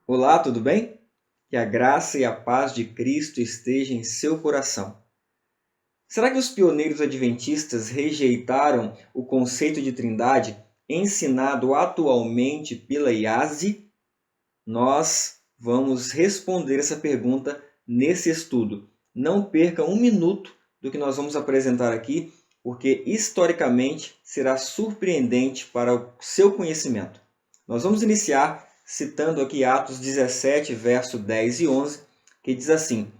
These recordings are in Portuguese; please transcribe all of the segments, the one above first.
Olá, tudo bem? Que a graça e a paz de Cristo esteja em seu coração. Será que os pioneiros adventistas rejeitaram o conceito de trindade ensinado atualmente pela IASE? Nós vamos responder essa pergunta nesse estudo. Não perca um minuto do que nós vamos apresentar aqui, porque historicamente será surpreendente para o seu conhecimento. Nós vamos iniciar citando aqui Atos 17, verso 10 e 11, que diz assim: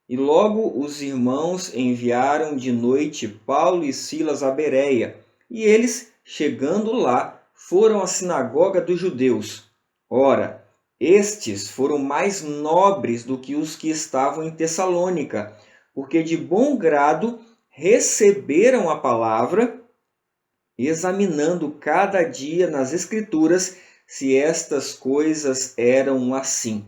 E logo os irmãos enviaram de noite Paulo e Silas a Bereia, e eles, chegando lá, foram à sinagoga dos judeus. Ora, estes foram mais nobres do que os que estavam em Tessalônica, porque de bom grado receberam a palavra, examinando cada dia nas Escrituras se estas coisas eram assim.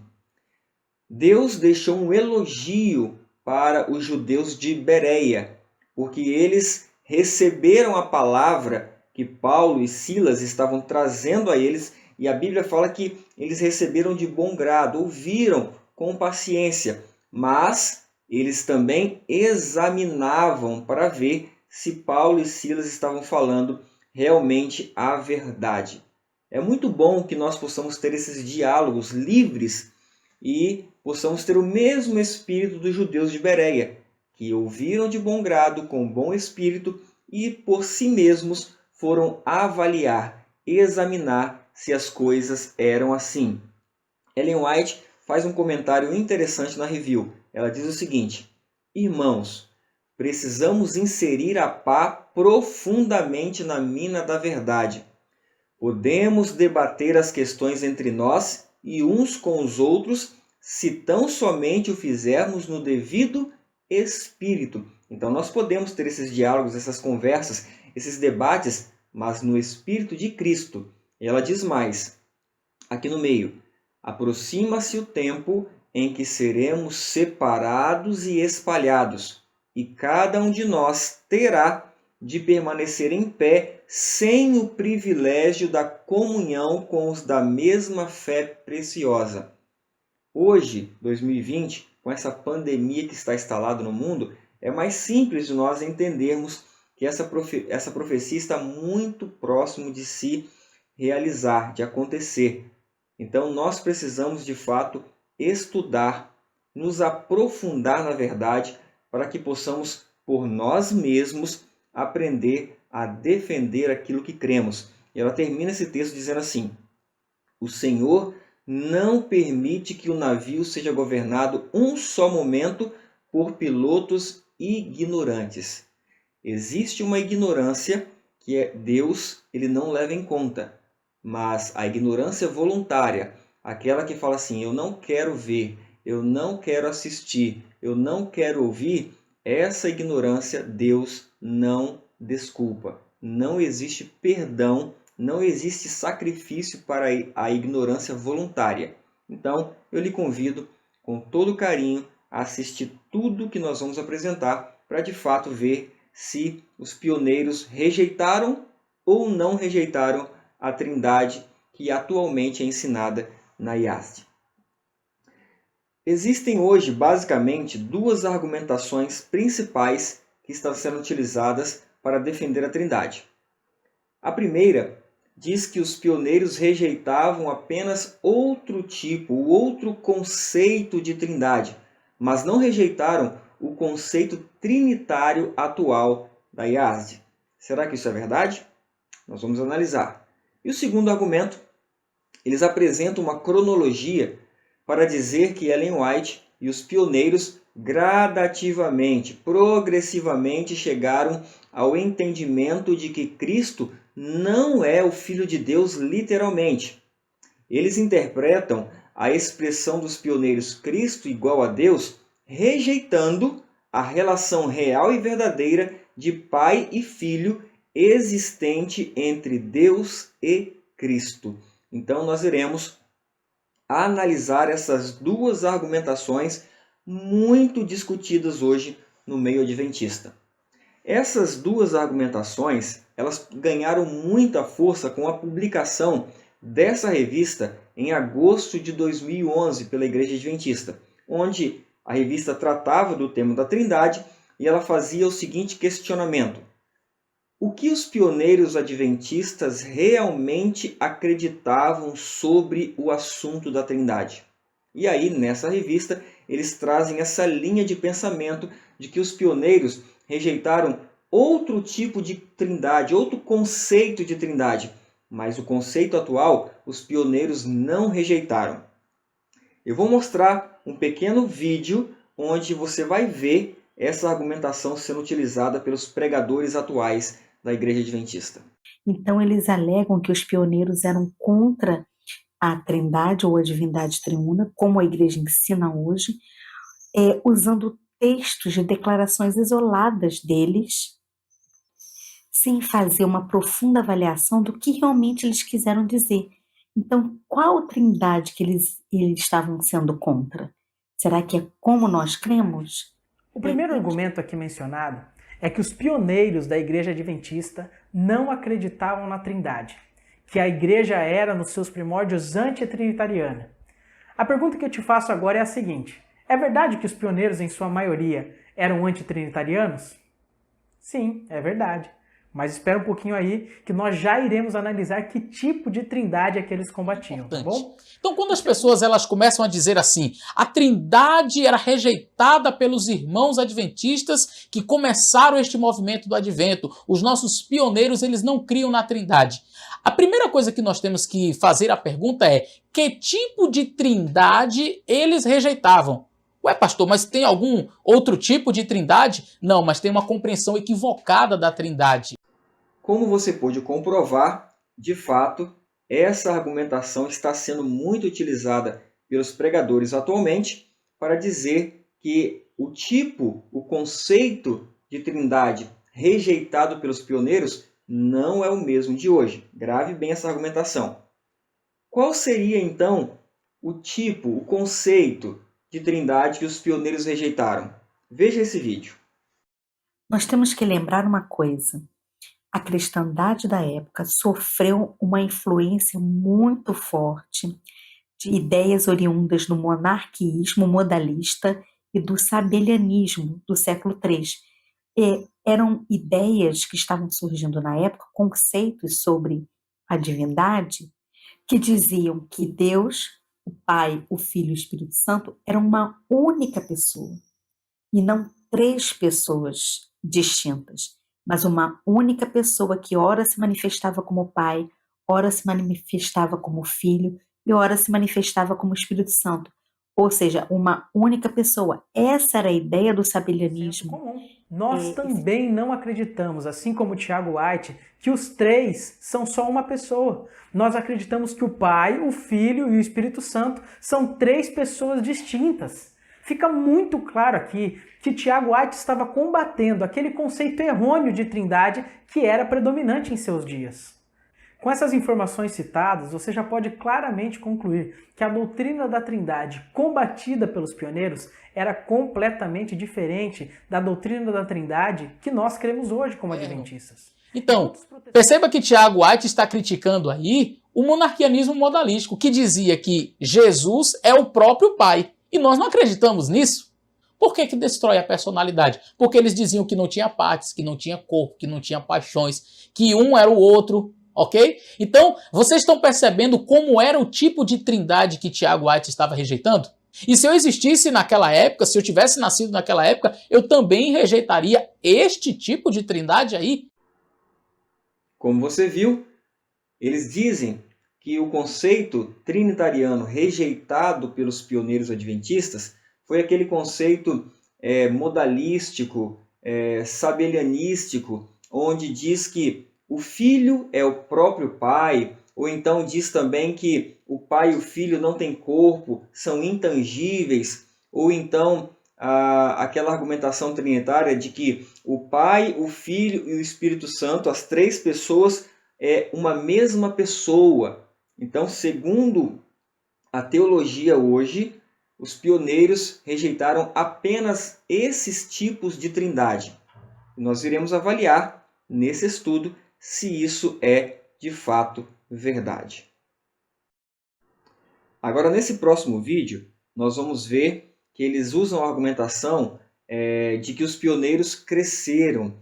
Deus deixou um elogio para os judeus de Bereia, porque eles receberam a palavra que Paulo e Silas estavam trazendo a eles, e a Bíblia fala que eles receberam de bom grado, ouviram com paciência, mas eles também examinavam para ver se Paulo e Silas estavam falando realmente a verdade. É muito bom que nós possamos ter esses diálogos livres e possamos ter o mesmo espírito dos judeus de Bereia, que ouviram de bom grado, com bom espírito, e por si mesmos foram avaliar, examinar se as coisas eram assim. Ellen White faz um comentário interessante na review. Ela diz o seguinte: Irmãos, precisamos inserir a pá profundamente na mina da verdade. Podemos debater as questões entre nós e uns com os outros se tão somente o fizermos no devido espírito. Então nós podemos ter esses diálogos, essas conversas, esses debates, mas no espírito de Cristo. E ela diz mais, aqui no meio: aproxima-se o tempo em que seremos separados e espalhados, e cada um de nós terá de permanecer em pé sem o privilégio da comunhão com os da mesma fé preciosa. Hoje, 2020, com essa pandemia que está instalada no mundo, é mais simples de nós entendermos que essa profecia está muito próximo de se realizar, de acontecer. Então, nós precisamos, de fato, estudar, nos aprofundar na verdade, para que possamos, por nós mesmos, aprender a defender aquilo que cremos. E ela termina esse texto dizendo assim: O Senhor não permite que o navio seja governado um só momento por pilotos ignorantes. Existe uma ignorância que Deus ele não leva em conta, mas a ignorância voluntária, aquela que fala assim: eu não quero ver, eu não quero assistir, eu não quero ouvir, essa ignorância Deus não desculpa. Não existe perdão, não existe sacrifício para a ignorância voluntária. Então, eu lhe convido com todo carinho a assistir tudo que nós vamos apresentar para de fato ver se os pioneiros rejeitaram ou não rejeitaram a trindade que atualmente é ensinada na IASD. Existem hoje, basicamente, duas argumentações principais que estão sendo utilizadas para defender a trindade. A primeira diz que os pioneiros rejeitavam apenas outro tipo, outro conceito de trindade, mas não rejeitaram o conceito trinitário atual da IASD. Será que isso é verdade? Nós vamos analisar. E o segundo argumento, eles apresentam uma cronologia para dizer que Ellen White e os pioneiros gradativamente, progressivamente chegaram ao entendimento de que Cristo não é o Filho de Deus literalmente. Eles interpretam a expressão dos pioneiros Cristo igual a Deus, rejeitando a relação real e verdadeira de pai e filho existente entre Deus e Cristo. Então nós iremos analisar essas duas argumentações muito discutidas hoje no meio adventista. Essas duas argumentações, elas ganharam muita força com a publicação dessa revista em agosto de 2011 pela Igreja Adventista, onde a revista tratava do tema da Trindade e ela fazia o seguinte questionamento: o que os pioneiros adventistas realmente acreditavam sobre o assunto da Trindade? E aí, nessa revista, eles trazem essa linha de pensamento de que os pioneiros rejeitaram outro tipo de trindade, outro conceito de trindade, mas o conceito atual os pioneiros não rejeitaram. Eu vou mostrar um pequeno vídeo onde você vai ver essa argumentação sendo utilizada pelos pregadores atuais da Igreja Adventista. Então, eles alegam que os pioneiros eram contra a Trindade ou a divindade triuna, como a Igreja ensina hoje, usando textos de declarações isoladas deles, sem fazer uma profunda avaliação do que realmente eles quiseram dizer. Então, qual Trindade que eles estavam sendo contra? Será que é como nós cremos? O primeiro argumento aqui mencionado é que os pioneiros da Igreja Adventista não acreditavam na Trindade, que a Igreja era, nos seus primórdios, antitrinitariana. A pergunta que eu te faço agora é a seguinte: é verdade que os pioneiros, em sua maioria, eram antitrinitarianos? Sim, é verdade. Mas espera um pouquinho aí, que nós já iremos analisar que tipo de trindade é que eles combatiam, tá bom? Então, quando as pessoas elas começam a dizer assim, a trindade era rejeitada pelos irmãos adventistas que começaram este movimento do advento, os nossos pioneiros eles não criam na trindade. A primeira coisa que nós temos que fazer a pergunta é, que tipo de trindade eles rejeitavam? Ué, pastor, mas tem algum outro tipo de trindade? Não, mas tem uma compreensão equivocada da trindade. Como você pôde comprovar, de fato, essa argumentação está sendo muito utilizada pelos pregadores atualmente para dizer que o conceito de trindade rejeitado pelos pioneiros não é o mesmo de hoje. Grave bem essa argumentação. Qual seria, então, o conceito de trindade que os pioneiros rejeitaram? Veja esse vídeo. Nós temos que lembrar uma coisa. A cristandade da época sofreu uma influência muito forte de ideias oriundas do monarquismo modalista e do sabelianismo do século III. Eram ideias que estavam surgindo na época, conceitos sobre a divindade, que diziam que Deus, o Pai, o Filho e o Espírito Santo eram uma única pessoa e não três pessoas distintas, mas uma única pessoa que ora se manifestava como Pai, ora se manifestava como Filho e ora se manifestava como Espírito Santo. Ou seja, uma única pessoa. Essa era a ideia do sabelianismo. Comum. Nós também não acreditamos, assim como Tiago White, que os três são só uma pessoa. Nós acreditamos que o Pai, o Filho e o Espírito Santo são três pessoas distintas. Fica muito claro aqui que Tiago White estava combatendo aquele conceito errôneo de trindade que era predominante em seus dias. Com essas informações citadas, você já pode claramente concluir que a doutrina da trindade combatida pelos pioneiros era completamente diferente da doutrina da trindade que nós cremos hoje como adventistas. Então, perceba que Tiago White está criticando aí o monarquianismo modalístico, que dizia que Jesus é o próprio Pai. E nós não acreditamos nisso. Por que destrói a personalidade? Porque eles diziam que não tinha partes, que não tinha corpo, que não tinha paixões, que um era o outro, ok? Então, vocês estão percebendo como era o tipo de trindade que Tiago White estava rejeitando? E se eu existisse naquela época, se eu tivesse nascido naquela época, eu também rejeitaria este tipo de trindade aí? Como você viu, eles dizem que o conceito trinitariano rejeitado pelos pioneiros adventistas foi aquele conceito modalístico, sabelianístico, onde diz que o Filho é o próprio Pai, ou então diz também que o Pai e o Filho não têm corpo, são intangíveis, ou então aquela argumentação trinitária de que o Pai, o Filho e o Espírito Santo, as três pessoas, é uma mesma pessoa. Então, segundo a teologia hoje, os pioneiros rejeitaram apenas esses tipos de trindade. Nós iremos avaliar nesse estudo se isso é de fato verdade. Agora, nesse próximo vídeo, nós vamos ver que eles usam a argumentação de que os pioneiros cresceram,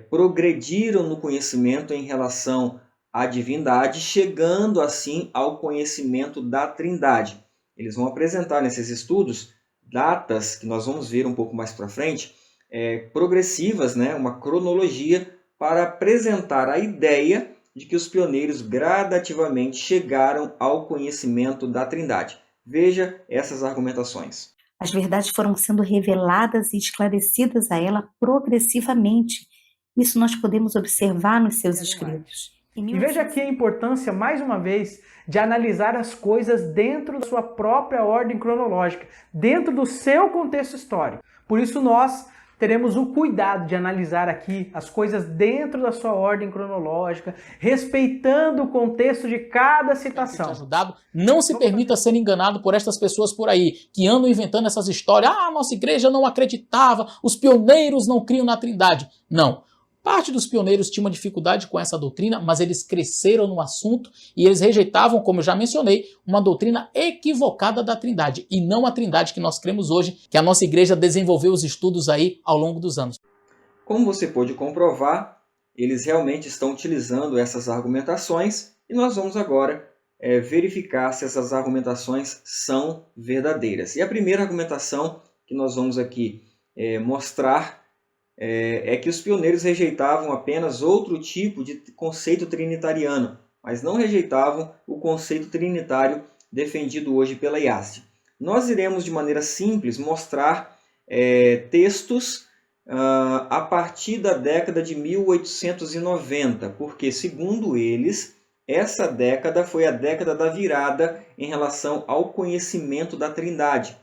progrediram no conhecimento em relação à divindade, chegando assim ao conhecimento da Trindade. Eles vão apresentar nesses estudos datas, que nós vamos ver um pouco mais para frente, progressivas, né? Uma cronologia para apresentar a ideia de que os pioneiros gradativamente chegaram ao conhecimento da Trindade. Veja essas argumentações. As verdades foram sendo reveladas e esclarecidas a ela progressivamente. Isso nós podemos observar nos seus escritos. E veja aqui a importância, mais uma vez, de analisar as coisas dentro da sua própria ordem cronológica, dentro do seu contexto histórico. Por isso nós teremos o cuidado de analisar aqui as coisas dentro da sua ordem cronológica, respeitando o contexto de cada citação. Ajudado. Não se permita ser enganado por estas pessoas por aí, que andam inventando essas histórias. Ah, a nossa igreja não acreditava, os pioneiros não criam na Trindade. Não. Parte dos pioneiros tinha uma dificuldade com essa doutrina, mas eles cresceram no assunto e eles rejeitavam, como eu já mencionei, uma doutrina equivocada da Trindade, e não a Trindade que nós cremos hoje, que a nossa igreja desenvolveu os estudos aí ao longo dos anos. Como você pôde comprovar, eles realmente estão utilizando essas argumentações e nós vamos agora verificar se essas argumentações são verdadeiras. E a primeira argumentação que nós vamos aqui mostrar é que os pioneiros rejeitavam apenas outro tipo de conceito trinitariano, mas não rejeitavam o conceito trinitário defendido hoje pela IASD. Nós iremos de maneira simples mostrar textos a partir da década de 1890, porque, segundo eles, essa década foi a década da virada em relação ao conhecimento da Trindade.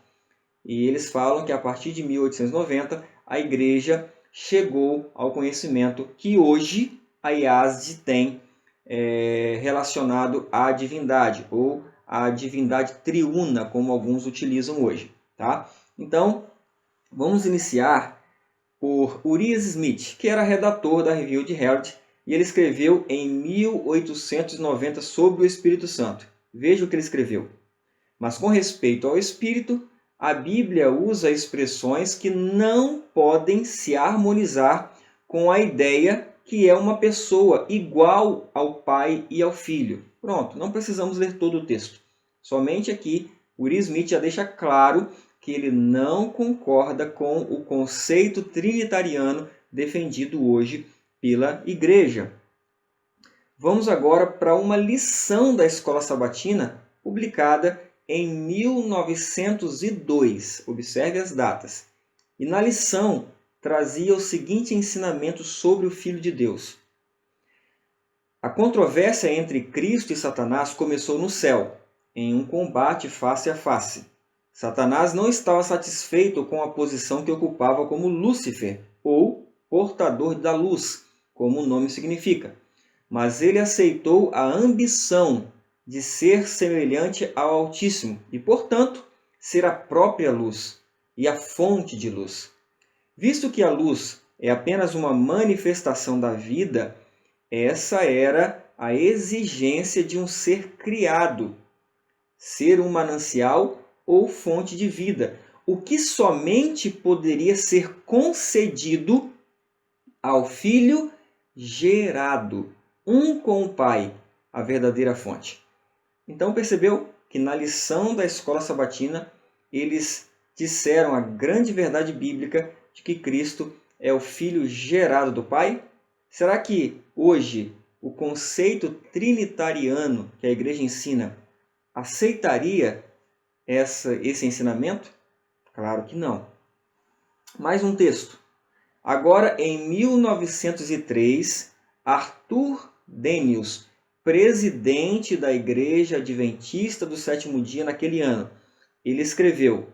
E eles falam que a partir de 1890 a Igreja chegou ao conhecimento que hoje a IASD tem relacionado à divindade, ou à divindade triuna, como alguns utilizam hoje. Tá? Então, vamos iniciar por Urias Smith, que era redator da Review de Herald, e ele escreveu em 1890 sobre o Espírito Santo. Veja o que ele escreveu. Mas com respeito ao Espírito, a Bíblia usa expressões que não podem se harmonizar com a ideia que é uma pessoa igual ao Pai e ao Filho. Pronto, não precisamos ler todo o texto. Somente aqui, Urias Smith já deixa claro que ele não concorda com o conceito trinitariano defendido hoje pela Igreja. Vamos agora para uma lição da Escola Sabatina, publicada em 1902, observe as datas. E na lição trazia o seguinte ensinamento sobre o Filho de Deus. A controvérsia entre Cristo e Satanás começou no céu, em um combate face a face. Satanás não estava satisfeito com a posição que ocupava como Lúcifer, ou portador da luz, como o nome significa, mas ele aceitou a ambição de ser semelhante ao Altíssimo e, portanto, ser a própria luz e a fonte de luz. Visto que a luz é apenas uma manifestação da vida, essa era a exigência de um ser criado, ser um manancial ou fonte de vida, o que somente poderia ser concedido ao Filho gerado, um com o Pai, a verdadeira fonte. Então percebeu que na lição da Escola Sabatina eles disseram a grande verdade bíblica de que Cristo é o Filho gerado do Pai? Será que hoje o conceito trinitariano que a Igreja ensina aceitaria esse ensinamento? Claro que não. Mais um texto. Agora, em 1903, Arthur Daniels, presidente da Igreja Adventista do Sétimo Dia naquele ano, ele escreveu: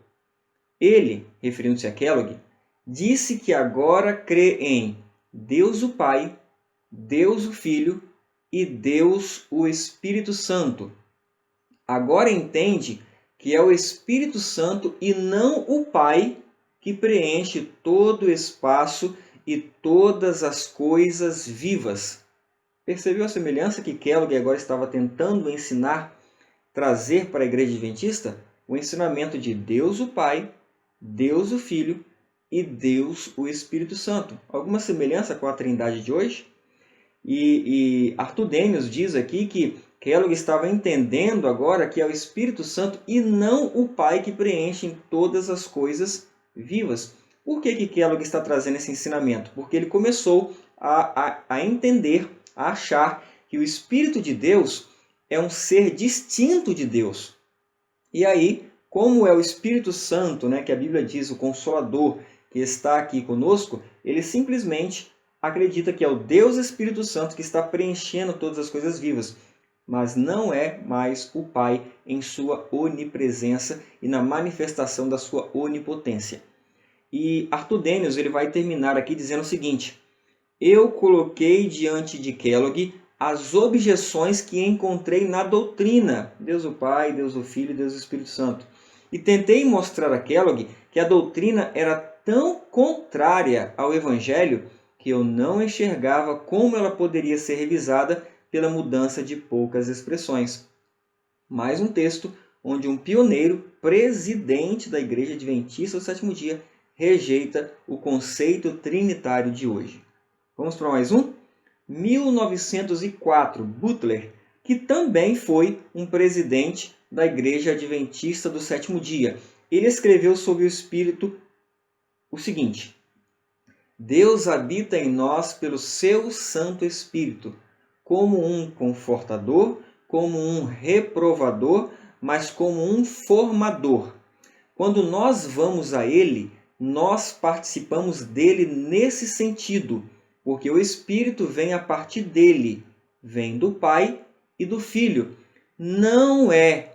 ele, referindo-se a Kellogg, disse que agora crê em Deus o Pai, Deus o Filho e Deus o Espírito Santo. Agora entende que é o Espírito Santo e não o Pai que preenche todo o espaço e todas as coisas vivas. Percebeu a semelhança que Kellogg agora estava tentando ensinar, trazer para a Igreja Adventista? O ensinamento de Deus o Pai, Deus o Filho e Deus o Espírito Santo. Alguma semelhança com a Trindade de hoje? E Arthur Daniels diz aqui que Kellogg estava entendendo agora que é o Espírito Santo e não o Pai que preenche todas as coisas vivas. Por que Kellogg está trazendo esse ensinamento? Porque ele começou a entender, a achar que o Espírito de Deus é um ser distinto de Deus. E aí, como é o Espírito Santo, né, que a Bíblia diz, o Consolador, que está aqui conosco, ele simplesmente acredita que é o Deus Espírito Santo que está preenchendo todas as coisas vivas, mas não é mais o Pai em sua onipresença e na manifestação da sua onipotência. E Arthur Daniels ele vai terminar aqui dizendo o seguinte: eu coloquei diante de Kellogg as objeções que encontrei na doutrina, Deus o Pai, Deus o Filho e Deus o Espírito Santo, e tentei mostrar a Kellogg que a doutrina era tão contrária ao Evangelho que eu não enxergava como ela poderia ser revisada pela mudança de poucas expressões. Mais um texto onde um pioneiro, presidente da Igreja Adventista do Sétimo Dia, rejeita o conceito trinitário de hoje. Vamos para mais um? 1904, Butler, que também foi um presidente da Igreja Adventista do Sétimo Dia. Ele escreveu sobre o Espírito o seguinte: Deus habita em nós pelo seu Santo Espírito, como um confortador, como um reprovador, mas como um formador. Quando nós vamos a Ele, nós participamos dele nesse sentido, porque o Espírito vem a partir dele, vem do Pai e do Filho. Não é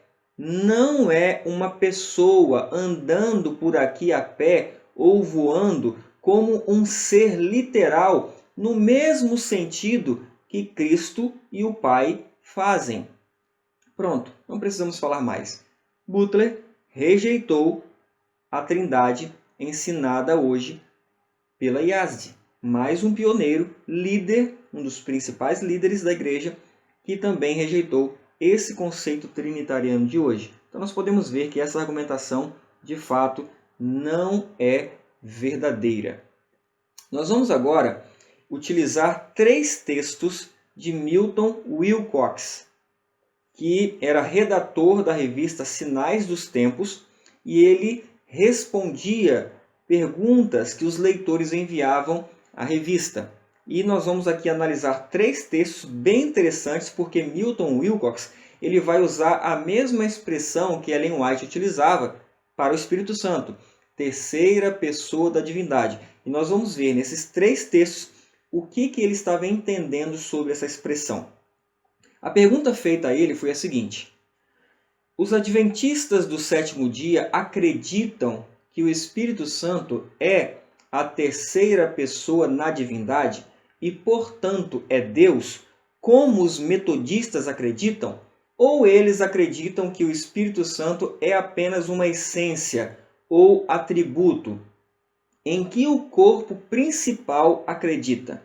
uma pessoa andando por aqui a pé ou voando como um ser literal, no mesmo sentido que Cristo e o Pai fazem. Pronto, não precisamos falar mais. Butler rejeitou a Trindade ensinada hoje pela IASD. Mais um pioneiro, líder, um dos principais líderes da igreja, que também rejeitou esse conceito trinitariano de hoje. Então nós podemos ver que essa argumentação, de fato, não é verdadeira. Nós vamos agora utilizar 3 textos de Milton Wilcox, que era redator da revista Sinais dos Tempos, e ele respondia perguntas que os leitores enviavam à revista. E nós vamos aqui analisar 3 textos bem interessantes, porque Milton Wilcox ele vai usar a mesma expressão que Ellen White utilizava para o Espírito Santo, terceira pessoa da divindade. E nós vamos ver nesses 3 textos o que ele estava entendendo sobre essa expressão. A pergunta feita a ele foi a seguinte: os adventistas do sétimo dia acreditam que o Espírito Santo é a terceira pessoa na divindade e, portanto, é Deus, como os metodistas acreditam? Ou eles acreditam que o Espírito Santo é apenas uma essência ou atributo em que o corpo principal acredita?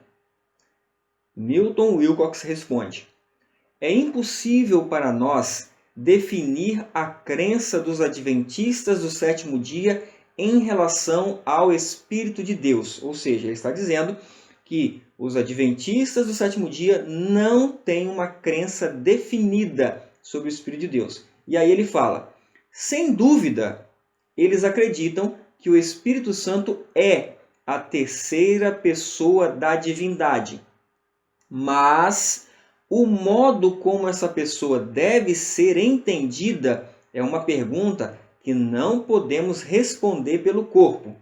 Milton Wilcox responde: é impossível para nós definir a crença dos adventistas do sétimo dia em relação ao Espírito de Deus. Ou seja, ele está dizendo que os adventistas do sétimo dia não têm uma crença definida sobre o Espírito de Deus. E aí ele fala: sem dúvida, eles acreditam que o Espírito Santo é a terceira pessoa da divindade. Mas o modo como essa pessoa deve ser entendida é uma pergunta que não podemos responder pelo corpo.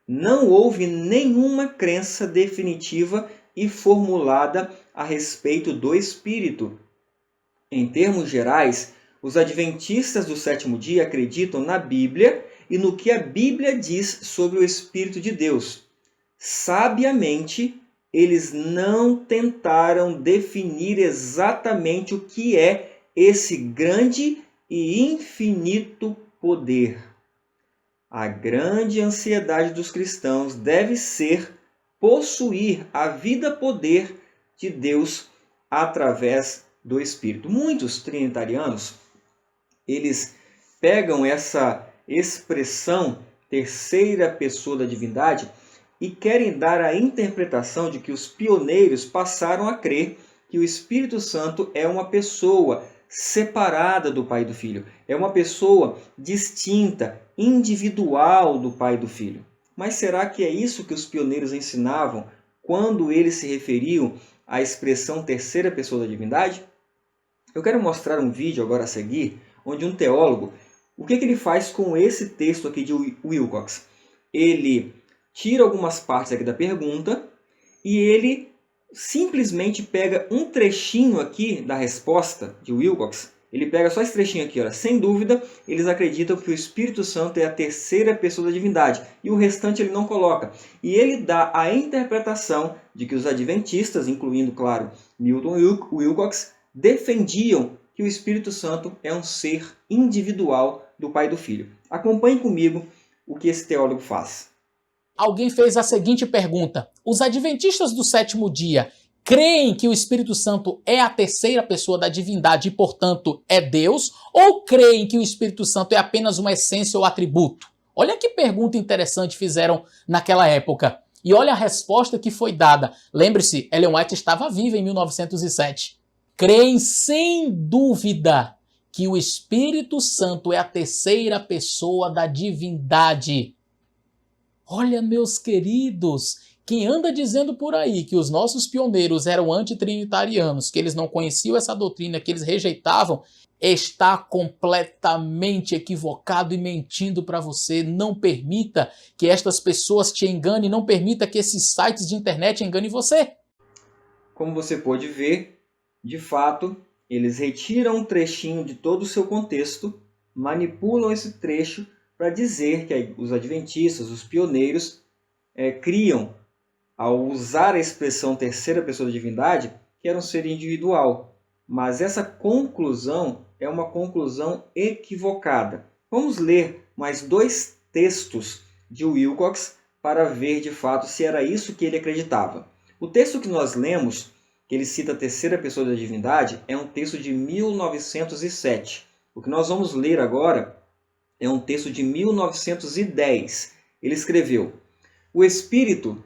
Não houve nenhuma crença definitiva e formulada a respeito do Espírito. Em termos gerais, os adventistas do sétimo dia acreditam na Bíblia e no que a Bíblia diz sobre o Espírito de Deus. Sabiamente, eles não tentaram definir exatamente o que é esse grande e infinito poder. A grande ansiedade dos cristãos deve ser possuir a vida-poder de Deus através do Espírito. Muitos trinitarianos eles pegam essa expressão terceira pessoa da divindade e querem dar a interpretação de que os pioneiros passaram a crer que o Espírito Santo é uma pessoa separada do Pai e do Filho. É uma pessoa distinta, individual do Pai e do Filho. Mas será que é isso que os pioneiros ensinavam quando eles se referiam à expressão terceira pessoa da divindade? Eu quero mostrar um vídeo agora a seguir, onde um teólogo, o que ele faz com esse texto aqui de Wilcox? Ele tira algumas partes aqui da pergunta e ele simplesmente pega um trechinho aqui da resposta de Wilcox. Ele pega só esse trechinho aqui, olha. Sem dúvida, eles acreditam que o Espírito Santo é a terceira pessoa da divindade. E o restante ele não coloca. E ele dá a interpretação de que os adventistas, incluindo, claro, Milton Wilcox, defendiam que o Espírito Santo é um ser individual do Pai e do Filho. Acompanhe comigo o que esse teólogo faz. Alguém fez a seguinte pergunta: os adventistas do sétimo dia creem que o Espírito Santo é a terceira pessoa da divindade e, portanto, é Deus? Ou creem que o Espírito Santo é apenas uma essência ou atributo? Olha que pergunta interessante fizeram naquela época. E olha a resposta que foi dada. Lembre-se, Ellen White estava viva em 1907. Creem sem dúvida que o Espírito Santo é a terceira pessoa da divindade. Olha, meus queridos, quem anda dizendo por aí que os nossos pioneiros eram antitrinitarianos, que eles não conheciam essa doutrina, que eles rejeitavam, está completamente equivocado e mentindo para você. Não permita que estas pessoas te enganem, não permita que esses sites de internet enganem você. Como você pode ver, de fato, eles retiram um trechinho de todo o seu contexto, manipulam esse trecho para dizer que os adventistas, os pioneiros, criam, ao usar a expressão terceira pessoa da divindade, que era um ser individual. Mas essa conclusão é uma conclusão equivocada. Vamos ler mais dois textos de Wilcox para ver de fato se era isso que ele acreditava. O texto que nós lemos, que ele cita a terceira pessoa da divindade, é um texto de 1907. O que nós vamos ler agora é um texto de 1910. Ele escreveu: o Espírito,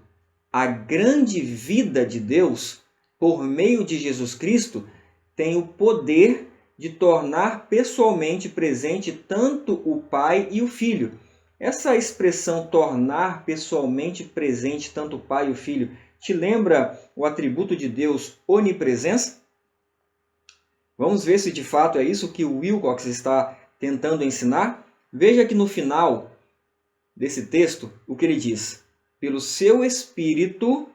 a grande vida de Deus, por meio de Jesus Cristo, tem o poder de tornar pessoalmente presente tanto o Pai e o Filho. Essa expressão tornar pessoalmente presente tanto o Pai e o Filho te lembra o atributo de Deus, onipresença? Vamos ver se de fato é isso que o Wilcox está tentando ensinar? Veja que no final desse texto, o que ele diz: pelo seu Espírito,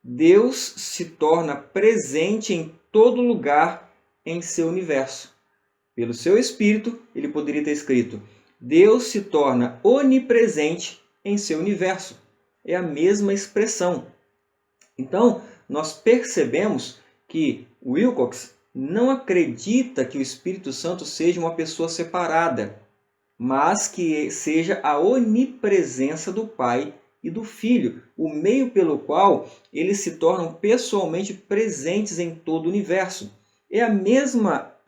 Deus se torna presente em todo lugar em seu universo. Pelo seu Espírito, ele poderia ter escrito: Deus se torna onipresente em seu universo. É a mesma expressão. Então, nós percebemos que Wilcox não acredita que o Espírito Santo seja uma pessoa separada, mas que seja a onipresença do Pai e do Filho, o meio pelo qual eles se tornam pessoalmente presentes em todo o universo. É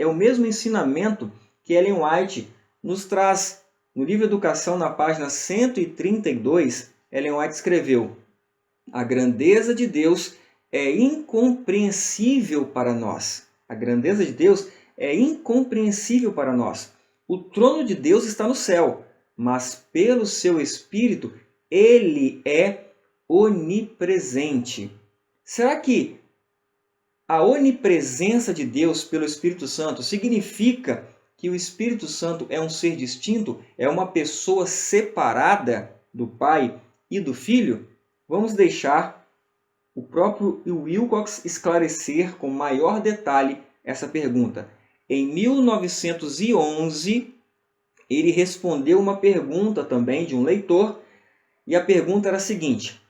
o mesmo ensinamento que Ellen White nos traz. No livro Educação, na página 132, Ellen White escreveu: a grandeza de Deus é incompreensível para nós. A grandeza de Deus é incompreensível para nós. O trono de Deus está no céu, mas pelo seu Espírito ele é onipresente. Será que a onipresença de Deus pelo Espírito Santo significa que o Espírito Santo é um ser distinto, é uma pessoa separada do Pai e do Filho? Vamos deixar o próprio Wilcox esclarecer com maior detalhe essa pergunta. Em 1911, ele respondeu uma pergunta também de um leitor, e a pergunta era a seguinte: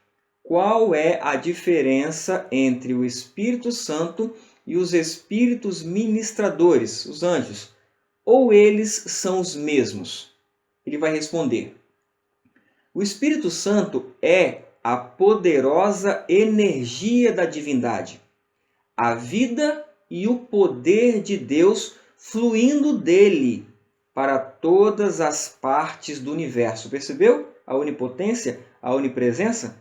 qual é a diferença entre o Espírito Santo e os espíritos ministradores, os anjos? Ou eles são os mesmos? Ele vai responder: o Espírito Santo é a poderosa energia da divindade, a vida e o poder de Deus fluindo dele, para todas as partes do universo. Percebeu a onipotência, a onipresença?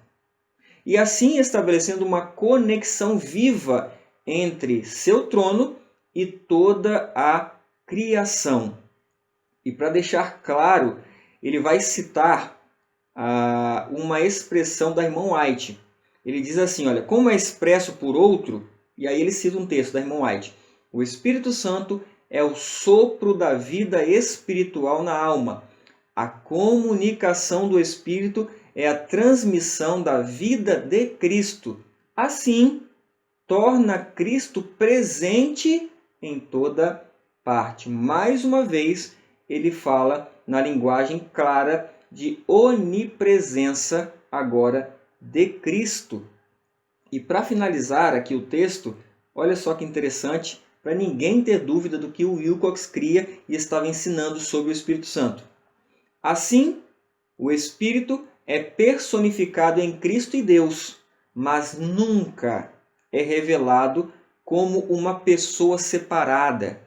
E assim estabelecendo uma conexão viva entre seu trono e toda a criação. E para deixar claro, ele vai citar uma expressão da irmã White. Ele diz assim, olha, como é expresso por outro, e aí ele cita um texto da irmã White. O Espírito Santo é o sopro da vida espiritual na alma. A comunicação do Espírito é a transmissão da vida de Cristo. Assim, torna Cristo presente em toda parte. Mais uma vez, ele fala na linguagem clara de onipresença agora de Cristo. E para finalizar aqui o texto, olha só que interessante, para ninguém ter dúvida do que o Wilcox cria e estava ensinando sobre o Espírito Santo. Assim, o Espírito é personificado em Cristo e Deus, mas nunca é revelado como uma pessoa separada.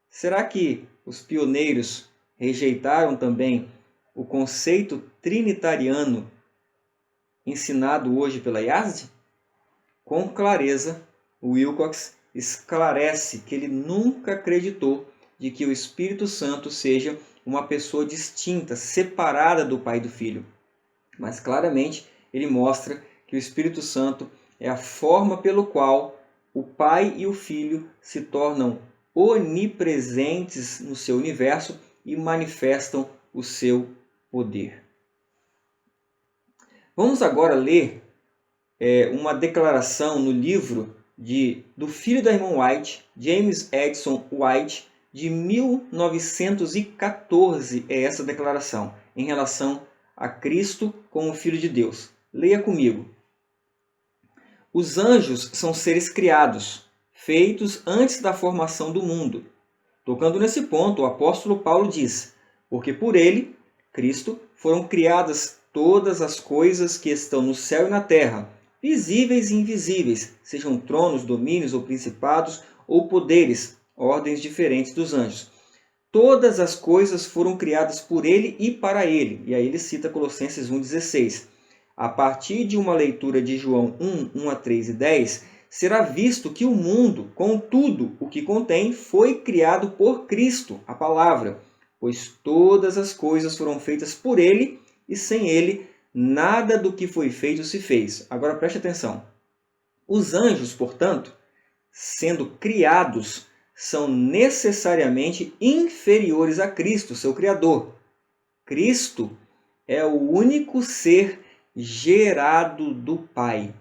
Será que os pioneiros rejeitaram também o conceito trinitariano ensinado hoje pela IASD? Com clareza, o Wilcox esclarece que ele nunca acreditou de que o Espírito Santo seja uma pessoa distinta, separada do Pai e do Filho. Mas claramente ele mostra que o Espírito Santo é a forma pelo qual o Pai e o Filho se tornam onipresentes no seu universo e manifestam o seu poder. Vamos agora ler uma declaração no livro do filho da irmã White, James Edson White, de 1914, é essa declaração, em relação a Cristo como Filho de Deus. Leia comigo. Os anjos são seres criados, feitos antes da formação do mundo. Tocando nesse ponto, o apóstolo Paulo diz, porque por ele, Cristo, foram criadas todas as coisas que estão no céu e na terra, visíveis e invisíveis, sejam tronos, domínios ou principados ou poderes, ordens diferentes dos anjos. Todas as coisas foram criadas por ele e para ele. E aí ele cita Colossenses 1,16. A partir de uma leitura de João 1, 1 a 3 e 10, será visto que o mundo, com tudo o que contém, foi criado por Cristo, a palavra, pois todas as coisas foram feitas por ele e sem ele nada do que foi feito se fez. Agora preste atenção. Os anjos, portanto, sendo criados, são necessariamente inferiores a Cristo, seu Criador. Cristo é o único ser gerado do Pai.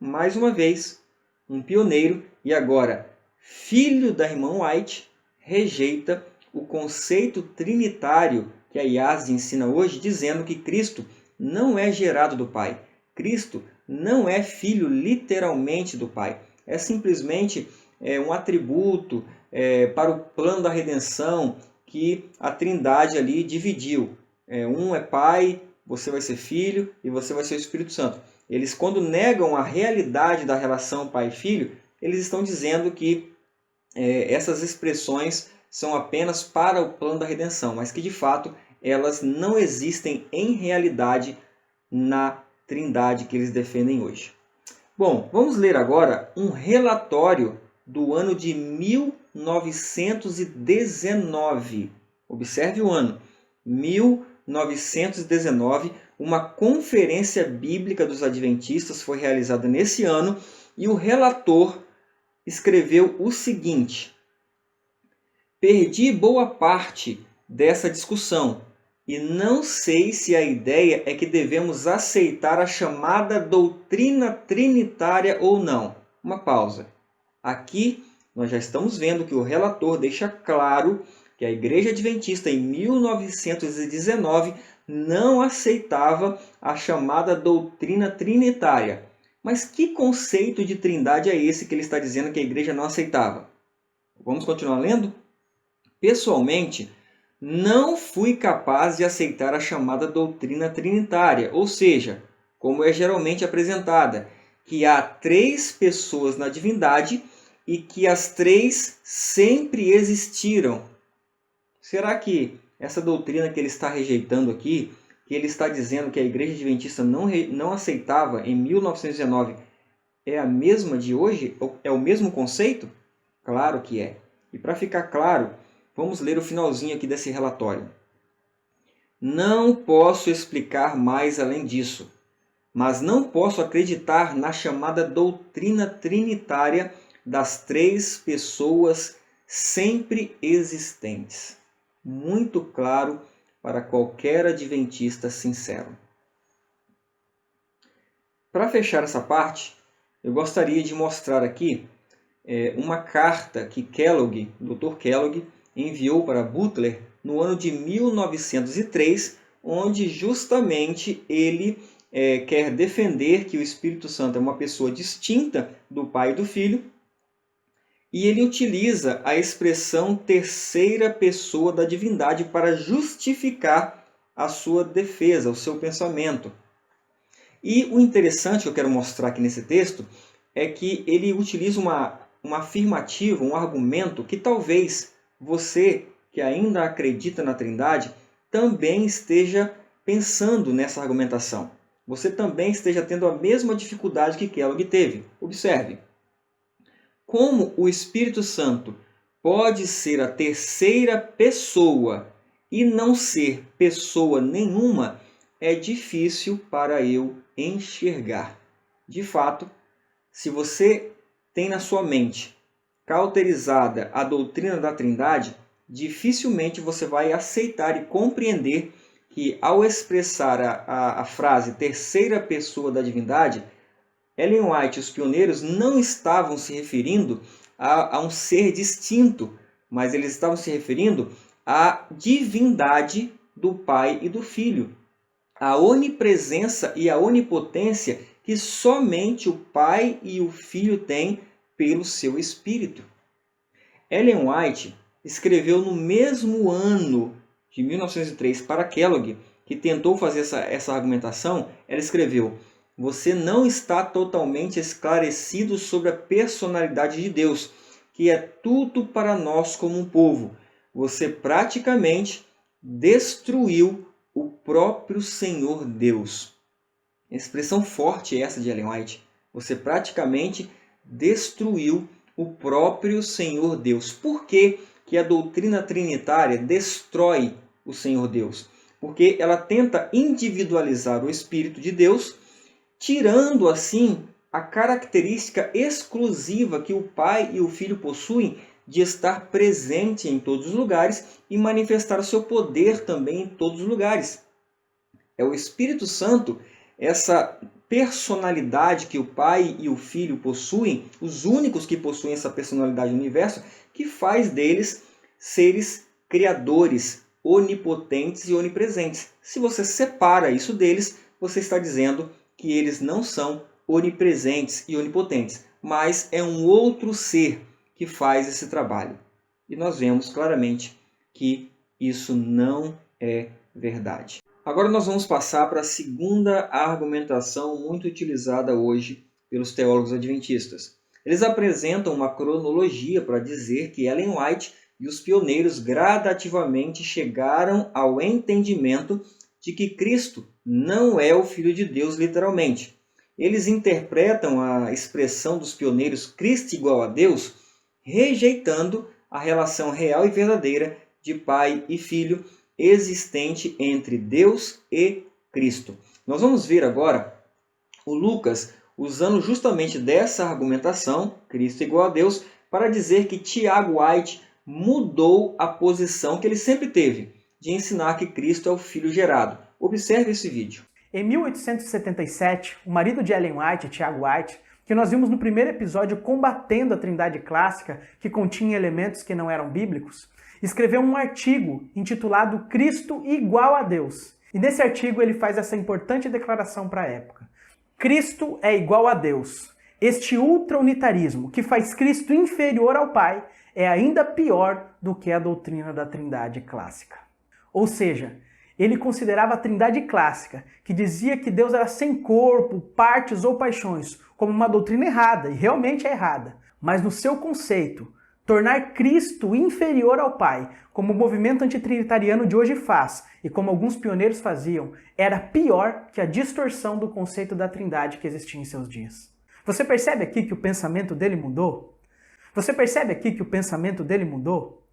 Mais uma vez, um pioneiro e agora filho da irmã White rejeita o conceito trinitário que a IASD ensina hoje, dizendo que Cristo não é gerado do Pai. Cristo não é filho literalmente do Pai. É simplesmente um atributo para o plano da redenção que a Trindade ali dividiu. Um é Pai, você vai ser Filho e você vai ser o Espírito Santo. Eles, quando negam a realidade da relação Pai e Filho, eles estão dizendo que essas expressões são apenas para o plano da redenção, mas que de fato elas não existem em realidade na Trindade que eles defendem hoje. Bom, vamos ler agora um relatório do ano de 1919. Observe o ano, 1919, uma conferência bíblica dos adventistas foi realizada nesse ano e o relator escreveu o seguinte: perdi boa parte dessa discussão e não sei se a ideia é que devemos aceitar a chamada doutrina trinitária ou não. Uma pausa. Aqui nós já estamos vendo que o relator deixa claro que a Igreja Adventista em 1919 não aceitava a chamada doutrina trinitária. Mas que conceito de trindade é esse que ele está dizendo que a Igreja não aceitava? Vamos continuar lendo? Pessoalmente, não fui capaz de aceitar a chamada doutrina trinitária, ou seja, como é geralmente apresentada, que há 3 pessoas na divindade e que as 3 sempre existiram. Será que essa doutrina que ele está rejeitando aqui, que ele está dizendo que a Igreja Adventista não aceitava em 1919, é a mesma de hoje? É o mesmo conceito? Claro que é. E para ficar claro, vamos ler o finalzinho aqui desse relatório. Não posso explicar mais além disso, mas não posso acreditar na chamada doutrina trinitária das três pessoas sempre existentes. Muito claro para qualquer adventista sincero. Para fechar essa parte, eu gostaria de mostrar aqui uma carta que Kellogg, o Dr. Kellogg, enviou para Butler no ano de 1903, onde justamente ele quer defender que o Espírito Santo é uma pessoa distinta do Pai e do Filho, e ele utiliza a expressão terceira pessoa da divindade para justificar a sua defesa, o seu pensamento. E o interessante que eu quero mostrar aqui nesse texto é que ele utiliza uma afirmativa, um argumento que talvez você, que ainda acredita na Trindade, também esteja pensando nessa argumentação. Você também esteja tendo a mesma dificuldade que Kellogg teve. Observe. Como o Espírito Santo pode ser a terceira pessoa e não ser pessoa nenhuma, é difícil para eu enxergar. De fato, se você tem na sua mente cauterizada a doutrina da Trindade, dificilmente você vai aceitar e compreender que, ao expressar a frase terceira pessoa da divindade, Ellen White e os pioneiros não estavam se referindo a um ser distinto, mas eles estavam se referindo à divindade do Pai e do Filho, a onipresença e a onipotência que somente o Pai e o Filho têm pelo seu Espírito. Ellen White escreveu no mesmo ano de 1903 para Kellogg, que tentou fazer essa argumentação, ela escreveu: você não está totalmente esclarecido sobre a personalidade de Deus, que é tudo para nós como um povo. Você praticamente destruiu o próprio Senhor Deus. Expressão forte essa de Ellen White. Você praticamente destruiu o próprio Senhor Deus. Por que a doutrina trinitária destrói o Senhor Deus? Porque ela tenta individualizar o Espírito de Deus, tirando assim a característica exclusiva que o Pai e o Filho possuem de estar presente em todos os lugares e manifestar o seu poder também em todos os lugares. É o Espírito Santo, essa personalidade que o Pai e o Filho possuem, os únicos que possuem essa personalidade no universo, que faz deles seres criadores, onipotentes e onipresentes. Se você separa isso deles, você está dizendo que eles não são onipresentes e onipotentes, mas é um outro ser que faz esse trabalho. E nós vemos claramente que isso não é verdade. Agora nós vamos passar para a segunda argumentação muito utilizada hoje pelos teólogos adventistas. Eles apresentam uma cronologia para dizer que Ellen White e os pioneiros gradativamente chegaram ao entendimento de que Cristo não é o Filho de Deus literalmente. Eles interpretam a expressão dos pioneiros Cristo igual a Deus, rejeitando a relação real e verdadeira de Pai e Filho existente entre Deus e Cristo. Nós vamos ver agora o Lucas usando justamente dessa argumentação, Cristo igual a Deus, para dizer que Tiago White mudou a posição que ele sempre teve, de ensinar que Cristo é o Filho gerado. Observe esse vídeo. Em 1877, o marido de Ellen White, Tiago White, que nós vimos no primeiro episódio combatendo a Trindade clássica, que continha elementos que não eram bíblicos, escreveu um artigo intitulado Cristo igual a Deus. E nesse artigo ele faz essa importante declaração para a época. Cristo é igual a Deus. Este ultra-unitarismo, que faz Cristo inferior ao Pai, é ainda pior do que a doutrina da Trindade clássica. Ou seja, ele considerava a Trindade clássica, que dizia que Deus era sem corpo, partes ou paixões, como uma doutrina errada, e realmente é errada. Mas no seu conceito, tornar Cristo inferior ao Pai, como o movimento antitrinitariano de hoje faz, e como alguns pioneiros faziam, era pior que a distorção do conceito da Trindade que existia em seus dias. Você percebe aqui que o pensamento dele mudou? Você percebe aqui que o pensamento dele mudou?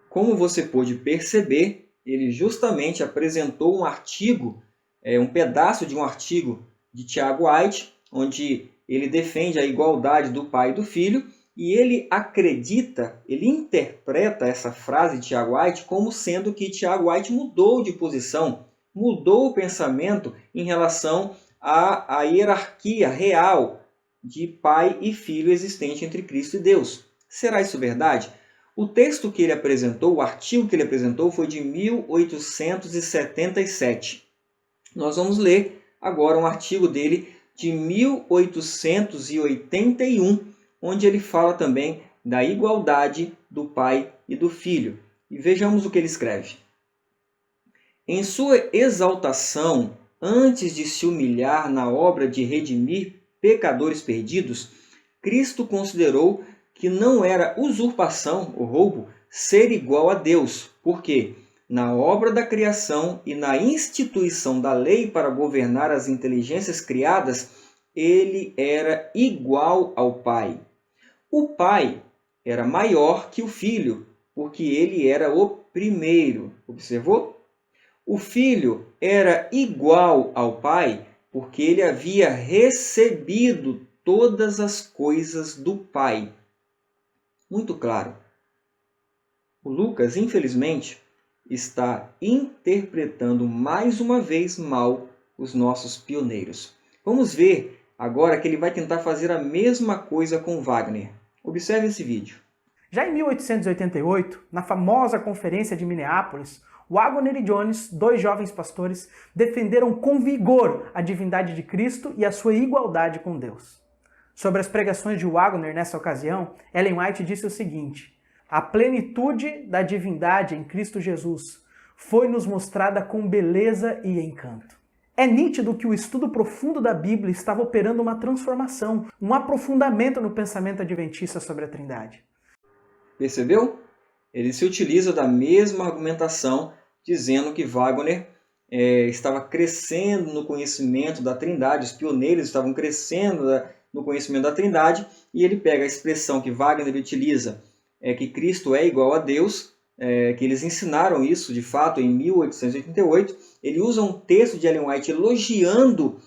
Como você pôde perceber, ele justamente apresentou um artigo, um pedaço de um artigo de Tiago White, onde ele defende a igualdade do Pai e do Filho, e ele acredita, ele interpreta essa frase de Tiago White como sendo que Tiago White mudou de posição, mudou o pensamento em relação à hierarquia real de Pai e Filho existente entre Cristo e Deus. Será isso verdade? O texto que ele apresentou, o artigo que ele apresentou foi de 1877. Nós vamos ler agora um artigo dele de 1881, onde ele fala também da igualdade do Pai e do Filho. E vejamos o que ele escreve. Em sua exaltação, antes de se humilhar na obra de redimir pecadores perdidos, Cristo considerou que não era usurpação ou roubo ser igual a Deus, porque na obra da criação e na instituição da lei para governar as inteligências criadas, ele era igual ao Pai. O Pai era maior que o Filho, porque ele era o primeiro. Observou? O Filho era igual ao Pai, porque ele havia recebido todas as coisas do Pai. Muito claro. O Lucas, infelizmente, está interpretando mais uma vez mal os nossos pioneiros. Vamos ver agora que ele vai tentar fazer a mesma coisa com Wagner. Observe esse vídeo. Já em 1888, na famosa conferência de Minneapolis, Wagner e Jones, dois jovens pastores, defenderam com vigor a divindade de Cristo e a sua igualdade com Deus. Sobre as pregações de Wagner nessa ocasião, Ellen White disse o seguinte: a plenitude da divindade em Cristo Jesus foi-nos mostrada com beleza e encanto. É nítido que o estudo profundo da Bíblia estava operando uma transformação, um aprofundamento no pensamento adventista sobre a Trindade. Percebeu? Ele se utiliza da mesma argumentação, dizendo que Wagner estava crescendo no conhecimento da Trindade, os pioneiros estavam crescendo no conhecimento da Trindade, e ele pega a expressão que Wagner utiliza, que Cristo é igual a Deus, que eles ensinaram isso, de fato, em 1888. Ele usa um texto de Ellen White elogiando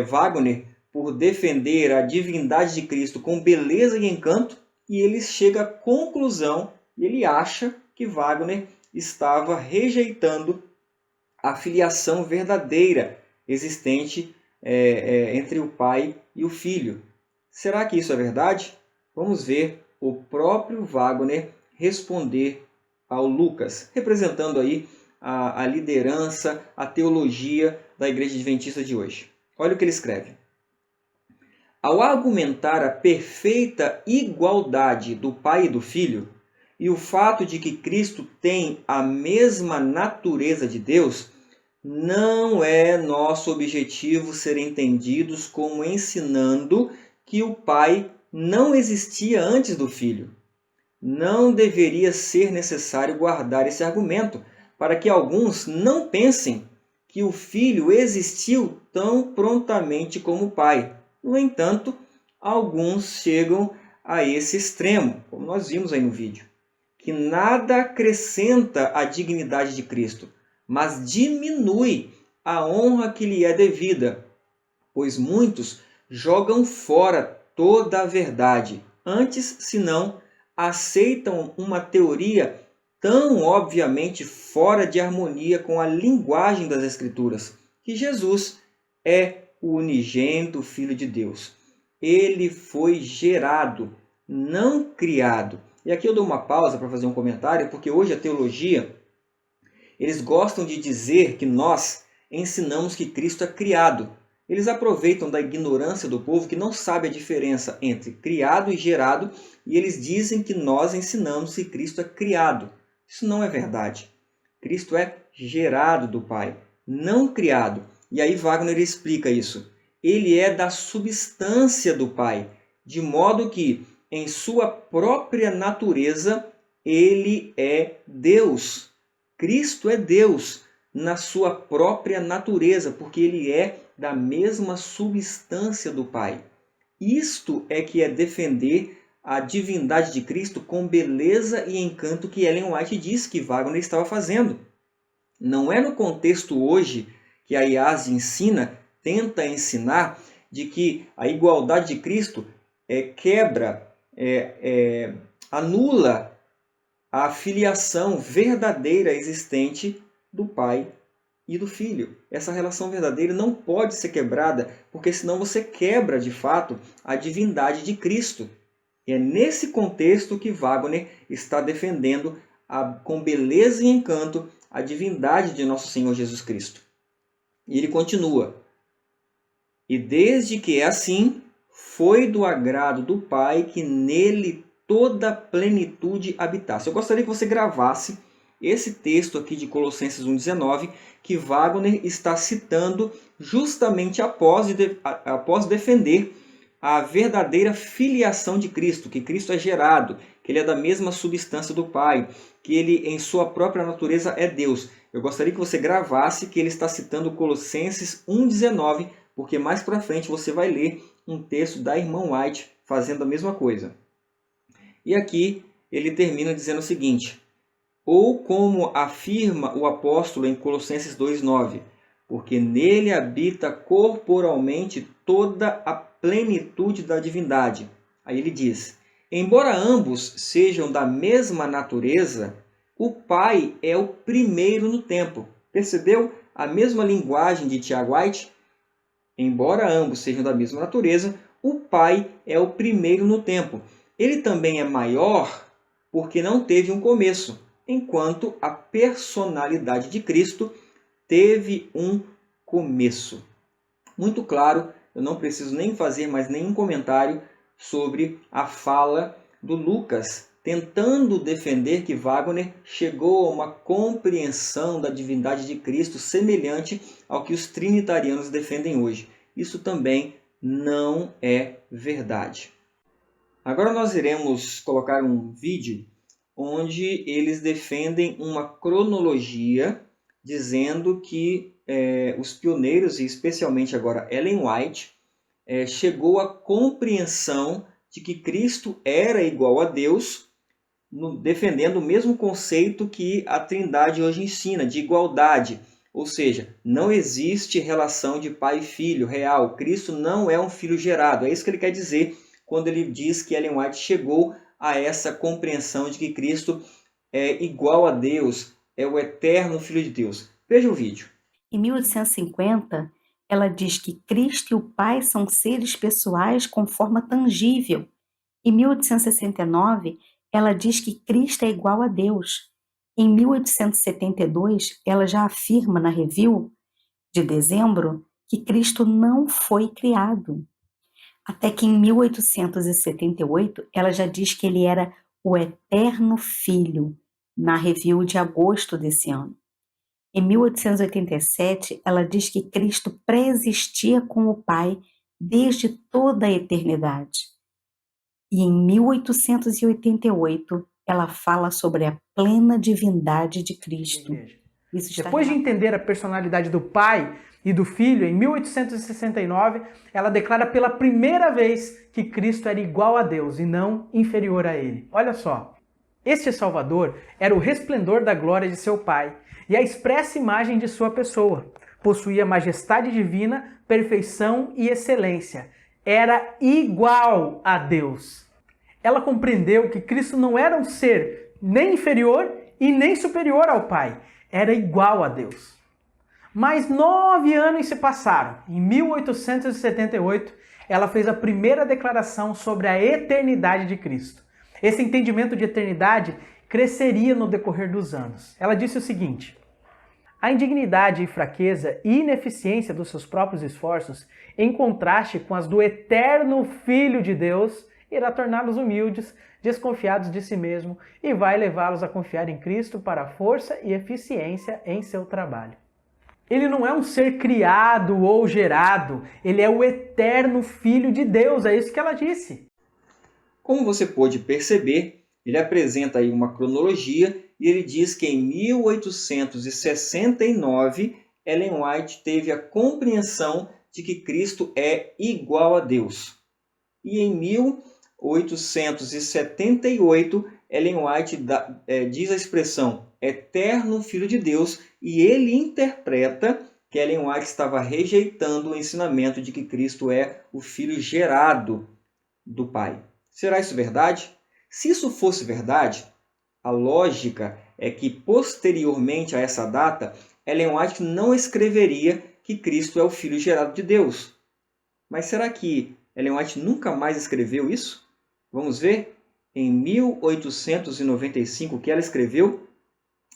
Wagner por defender a divindade de Cristo com beleza e encanto, e ele chega à conclusão, ele acha que Wagner estava rejeitando a filiação verdadeira existente entre o Pai e o Filho. Será que isso é verdade? Vamos ver o próprio Wagner responder ao Lucas, representando aí a liderança, a teologia da Igreja Adventista de hoje. Olha o que ele escreve. Ao argumentar a perfeita igualdade do Pai e do Filho, e o fato de que Cristo tem a mesma natureza de Deus, não é nosso objetivo ser entendidos como ensinando que o Pai não existia antes do Filho. Não deveria ser necessário guardar esse argumento para que alguns não pensem que o Filho existiu tão prontamente como o Pai. No entanto, alguns chegam a esse extremo, como nós vimos aí no vídeo, que nada acrescenta à dignidade de Cristo, mas diminui a honra que lhe é devida, pois muitos jogam fora toda a verdade, antes, senão, aceitam uma teoria tão obviamente fora de harmonia com a linguagem das Escrituras, que Jesus é o unigênito Filho de Deus. Ele foi gerado, não criado. E aqui eu dou uma pausa para fazer um comentário, porque hoje a teologia, eles gostam de dizer que nós ensinamos que Cristo é criado. Eles aproveitam da ignorância do povo que não sabe a diferença entre criado e gerado, e eles dizem que nós ensinamos que Cristo é criado. Isso não é verdade. Cristo é gerado do Pai, não criado. E aí Wagner explica isso. Ele é da substância do Pai, de modo que em sua própria natureza, ele é Deus. Cristo é Deus na sua própria natureza, porque ele é da mesma substância do Pai. Isto é que é defender a divindade de Cristo com beleza e encanto que Ellen White disse que Wagner estava fazendo. Não é no contexto hoje que a IASE tenta ensinar de que a igualdade de Cristo anula a filiação verdadeira existente do Pai e do Filho. Essa relação verdadeira não pode ser quebrada, porque senão você quebra, de fato, a divindade de Cristo. E é nesse contexto que Wagner está defendendo com beleza e encanto a divindade de nosso Senhor Jesus Cristo. E ele continua: e desde que é assim, foi do agrado do Pai que nele toda a plenitude habitasse. Eu gostaria que você gravasse esse texto aqui de Colossenses 1,19, que Wagner está citando justamente após defender a verdadeira filiação de Cristo, que Cristo é gerado, que ele é da mesma substância do Pai, que ele em sua própria natureza é Deus. Eu gostaria que você gravasse que ele está citando Colossenses 1,19, porque mais para frente você vai ler um texto da irmã White fazendo a mesma coisa. E aqui ele termina dizendo o seguinte: ou como afirma o apóstolo em Colossenses 2,9, porque nele habita corporalmente toda a plenitude da divindade. Aí ele diz: embora ambos sejam da mesma natureza, o Pai é o primeiro no tempo. Percebeu a mesma linguagem de Tiago White? Embora ambos sejam da mesma natureza, o Pai é o primeiro no tempo. Ele também é maior porque não teve um começo, enquanto a personalidade de Cristo teve um começo. Muito claro, eu não preciso nem fazer mais nenhum comentário sobre a fala do Lucas, tentando defender que Wagner chegou a uma compreensão da divindade de Cristo semelhante ao que os trinitarianos defendem hoje. Isso também não é verdade. Agora nós iremos colocar um vídeo onde eles defendem uma cronologia dizendo que os pioneiros, e especialmente agora Ellen White, chegou à compreensão de que Cristo era igual a Deus, defendendo o mesmo conceito que a Trindade hoje ensina, de igualdade. Ou seja, não existe relação de pai e filho real. Cristo não é um filho gerado. É isso que ele quer dizer quando ele diz que Ellen White chegou a essa compreensão de que Cristo é igual a Deus, é o eterno Filho de Deus. Veja o vídeo. Em 1850, ela diz que Cristo e o Pai são seres pessoais com forma tangível. Em 1869, ela diz que Cristo é igual a Deus. Em 1872, ela já afirma na Review de dezembro que Cristo não foi criado. Até que em 1878, ela já diz que ele era o eterno Filho, na Review de agosto desse ano. Em 1887, ela diz que Cristo pré-existia com o Pai desde toda a eternidade. E em 1888, ela fala sobre a plena divindade de Cristo. Depois de entender a personalidade do Pai e do Filho, em 1869, ela declara pela primeira vez que Cristo era igual a Deus e não inferior a Ele. Olha só, este Salvador era o resplendor da glória de seu Pai e a expressa imagem de sua pessoa. Possuía majestade divina, perfeição e excelência. Era igual a Deus. Ela compreendeu que Cristo não era um ser nem inferior e nem superior ao Pai. Era igual a Deus. Mas 9 anos se passaram. Em 1878, ela fez a primeira declaração sobre a eternidade de Cristo. Esse entendimento de eternidade cresceria no decorrer dos anos. Ela disse o seguinte: a indignidade e fraqueza e ineficiência dos seus próprios esforços, em contraste com as do eterno Filho de Deus, irá torná-los humildes, desconfiados de si mesmo e vai levá-los a confiar em Cristo para a força e eficiência em seu trabalho. Ele não é um ser criado ou gerado, ele é o eterno Filho de Deus, é isso que ela disse. Como você pôde perceber, ele apresenta aí uma cronologia e ele diz que em 1869 Ellen White teve a compreensão de que Cristo é igual a Deus. E em 1878, Ellen White diz a expressão eterno Filho de Deus e ele interpreta que Ellen White estava rejeitando o ensinamento de que Cristo é o Filho gerado do Pai. Será isso verdade? Se isso fosse verdade, a lógica é que posteriormente a essa data, Ellen White não escreveria que Cristo é o Filho gerado de Deus. Mas será que Ellen White nunca mais escreveu isso? Vamos ver? Em 1895, o que ela escreveu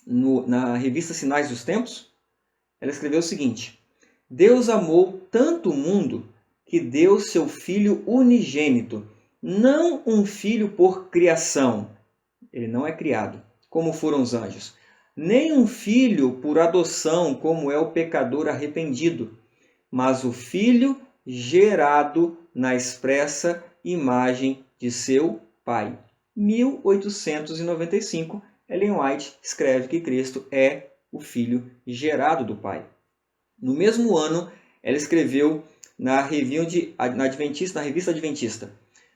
na revista Sinais dos Tempos? Ela escreveu o seguinte: Deus amou tanto o mundo que deu seu Filho unigênito, não um filho por criação, ele não é criado, como foram os anjos, nem um filho por adoção, como é o pecador arrependido, mas o Filho gerado na expressa imagem de seu Pai. 1895, Ellen White escreve que Cristo é o Filho gerado do Pai. No mesmo ano, ela escreveu na revista Adventista: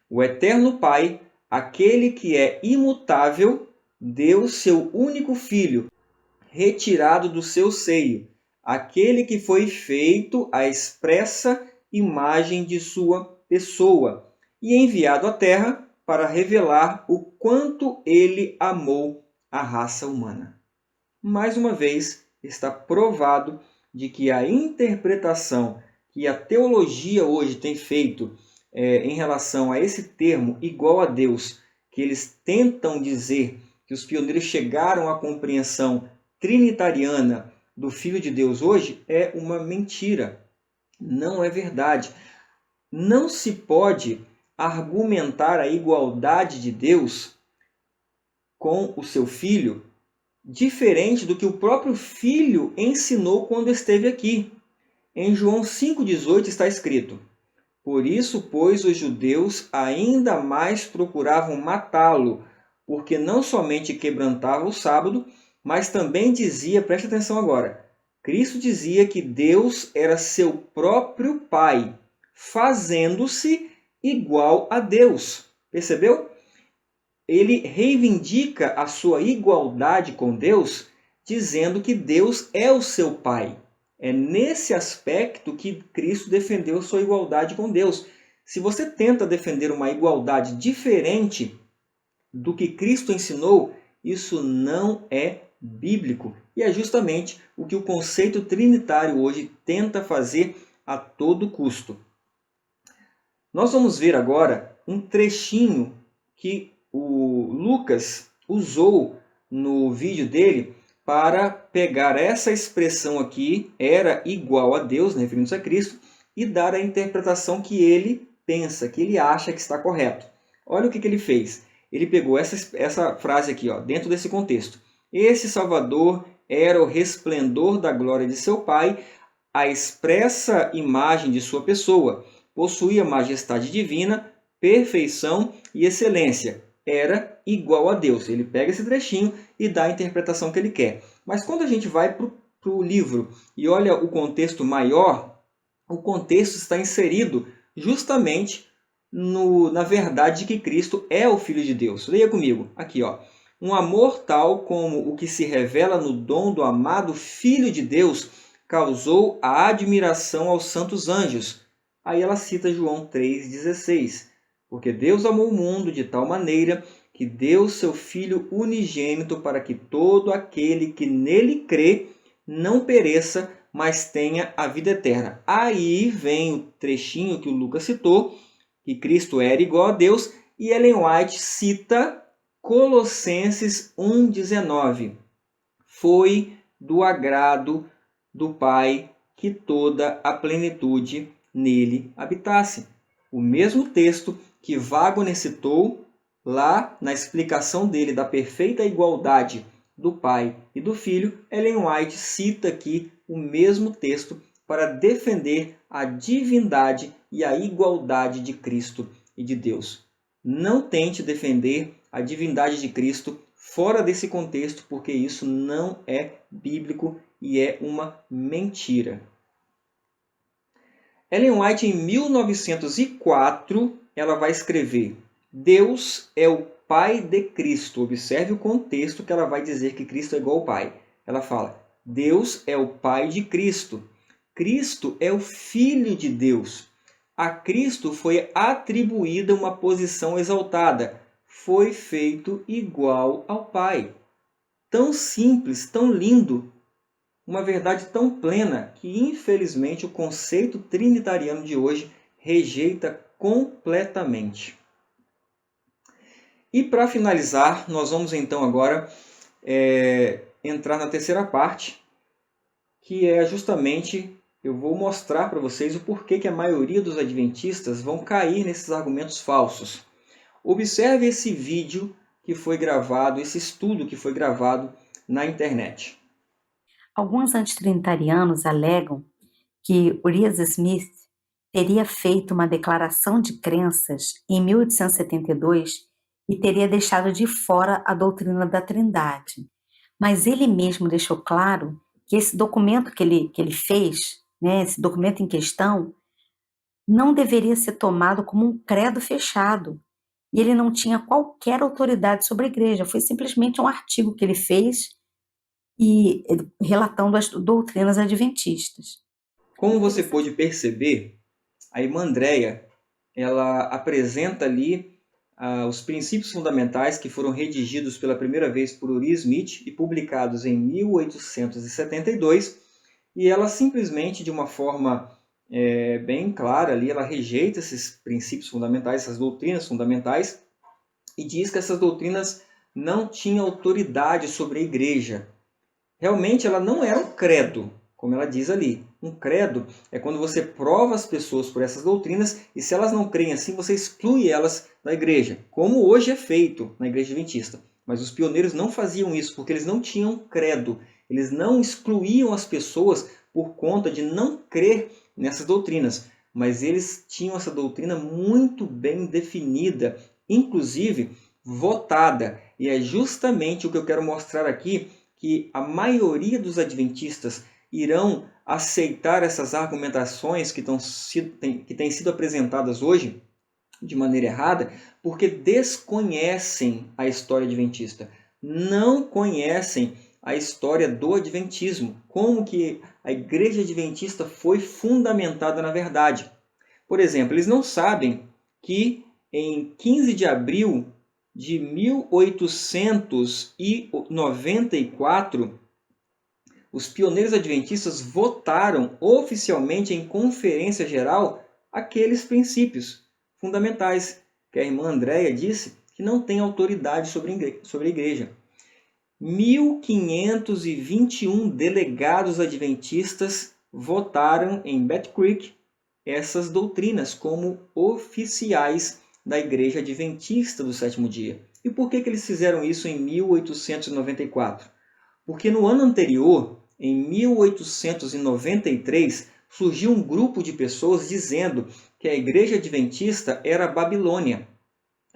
O eterno Pai, aquele que é imutável, deu seu único Filho, retirado do seu seio, aquele que foi feito à expressa imagem de sua pessoa e enviado à Terra para revelar o quanto ele amou a raça humana. Mais uma vez, está provado de que a interpretação que a teologia hoje tem feito em relação a esse termo igual a Deus, que eles tentam dizer que os pioneiros chegaram à compreensão trinitariana do Filho de Deus hoje, é uma mentira. Não é verdade. Não se pode argumentar a igualdade de Deus com o seu Filho diferente do que o próprio Filho ensinou quando esteve aqui. Em João 5,18 está escrito: Por isso, pois, os judeus ainda mais procuravam matá-lo, porque não somente quebrantava o sábado, mas também dizia, preste atenção agora, Cristo dizia que Deus era seu próprio Pai, fazendo-se igual a Deus. Percebeu? Ele reivindica a sua igualdade com Deus, dizendo que Deus é o seu Pai. É nesse aspecto que Cristo defendeu sua igualdade com Deus. Se você tenta defender uma igualdade diferente do que Cristo ensinou, isso não é bíblico. E é justamente o que o conceito trinitário hoje tenta fazer a todo custo. Nós vamos ver agora um trechinho que o Lucas usou no vídeo dele para pegar essa expressão aqui, era igual a Deus, referindo-se a Cristo, e dar a interpretação que ele pensa, que ele acha que está correto. Olha o que ele fez. Ele pegou essa frase aqui, dentro desse contexto. Esse Salvador era o resplendor da glória de seu Pai, a expressa imagem de sua pessoa. Possuía majestade divina, perfeição e excelência. Era igual a Deus. Ele pega esse trechinho e dá a interpretação que ele quer. Mas quando a gente vai para o livro e olha o contexto maior, o contexto está inserido justamente na verdade de que Cristo é o Filho de Deus. Leia comigo, aqui, Um amor tal como o que se revela no dom do amado Filho de Deus causou a admiração aos santos anjos. Aí ela cita João 3,16. Porque Deus amou o mundo de tal maneira que deu seu Filho unigênito para que todo aquele que nele crê não pereça, mas tenha a vida eterna. Aí vem o trechinho que o Lucas citou, que Cristo era igual a Deus, e Ellen White cita Colossenses 1,19. Foi do agrado do Pai que toda a plenitude nele habitasse. O mesmo texto que Wagner citou lá na explicação dele da perfeita igualdade do Pai e do Filho, Ellen White cita aqui o mesmo texto para defender a divindade e a igualdade de Cristo e de Deus. Não tente defender a divindade de Cristo fora desse contexto, porque isso não é bíblico e é uma mentira. Ellen White, em 1904, ela vai escrever: Deus é o Pai de Cristo. Observe o contexto que ela vai dizer que Cristo é igual ao Pai. Ela fala: Deus é o Pai de Cristo. Cristo é o Filho de Deus. A Cristo foi atribuída uma posição exaltada. Foi feito igual ao Pai. Tão simples, tão lindo, uma verdade tão plena que, infelizmente, o conceito trinitariano de hoje rejeita completamente. E para finalizar, nós vamos então agora entrar na terceira parte, que é justamente, eu vou mostrar para vocês o porquê que a maioria dos adventistas vão cair nesses argumentos falsos. Observe esse vídeo que foi gravado, esse estudo que foi gravado na internet. Alguns antitrinitarianos alegam que Urias Smith teria feito uma declaração de crenças em 1872 e teria deixado de fora a doutrina da Trindade. Mas ele mesmo deixou claro que esse documento que ele fez, esse documento em questão, não deveria ser tomado como um credo fechado. E ele não tinha qualquer autoridade sobre a igreja. Foi simplesmente um artigo que ele fez e relatando as doutrinas adventistas. Como você pôde perceber, a irmã Andréia, ela apresenta ali os princípios fundamentais que foram redigidos pela primeira vez por Urias Smith e publicados em 1872, e ela simplesmente, de uma forma bem clara ali, ela rejeita esses princípios fundamentais, essas doutrinas fundamentais, e diz que essas doutrinas não tinham autoridade sobre a igreja. Realmente ela não era um credo, como ela diz ali. Um credo é quando você prova as pessoas por essas doutrinas e, se elas não creem assim, você exclui elas da igreja, como hoje é feito na igreja adventista. Mas os pioneiros não faziam isso porque eles não tinham credo. Eles não excluíam as pessoas por conta de não crer nessas doutrinas, mas eles tinham essa doutrina muito bem definida, inclusive votada. E é justamente o que eu quero mostrar aqui, que a maioria dos adventistas irão aceitar essas argumentações que têm sido apresentadas hoje de maneira errada, porque desconhecem a história adventista, não conhecem a história do adventismo, como que a igreja adventista foi fundamentada na verdade. Por exemplo, eles não sabem que em 15 de abril de 1894, os pioneiros adventistas votaram oficialmente em conferência geral aqueles princípios fundamentais que a irmã Andréia disse que não tem autoridade sobre a igreja. 1.521 delegados adventistas votaram em Battle Creek essas doutrinas como oficiais da igreja adventista do sétimo dia. E por que eles fizeram isso em 1894? Porque no ano anterior, em 1893, surgiu um grupo de pessoas dizendo que a igreja adventista era a Babilônia.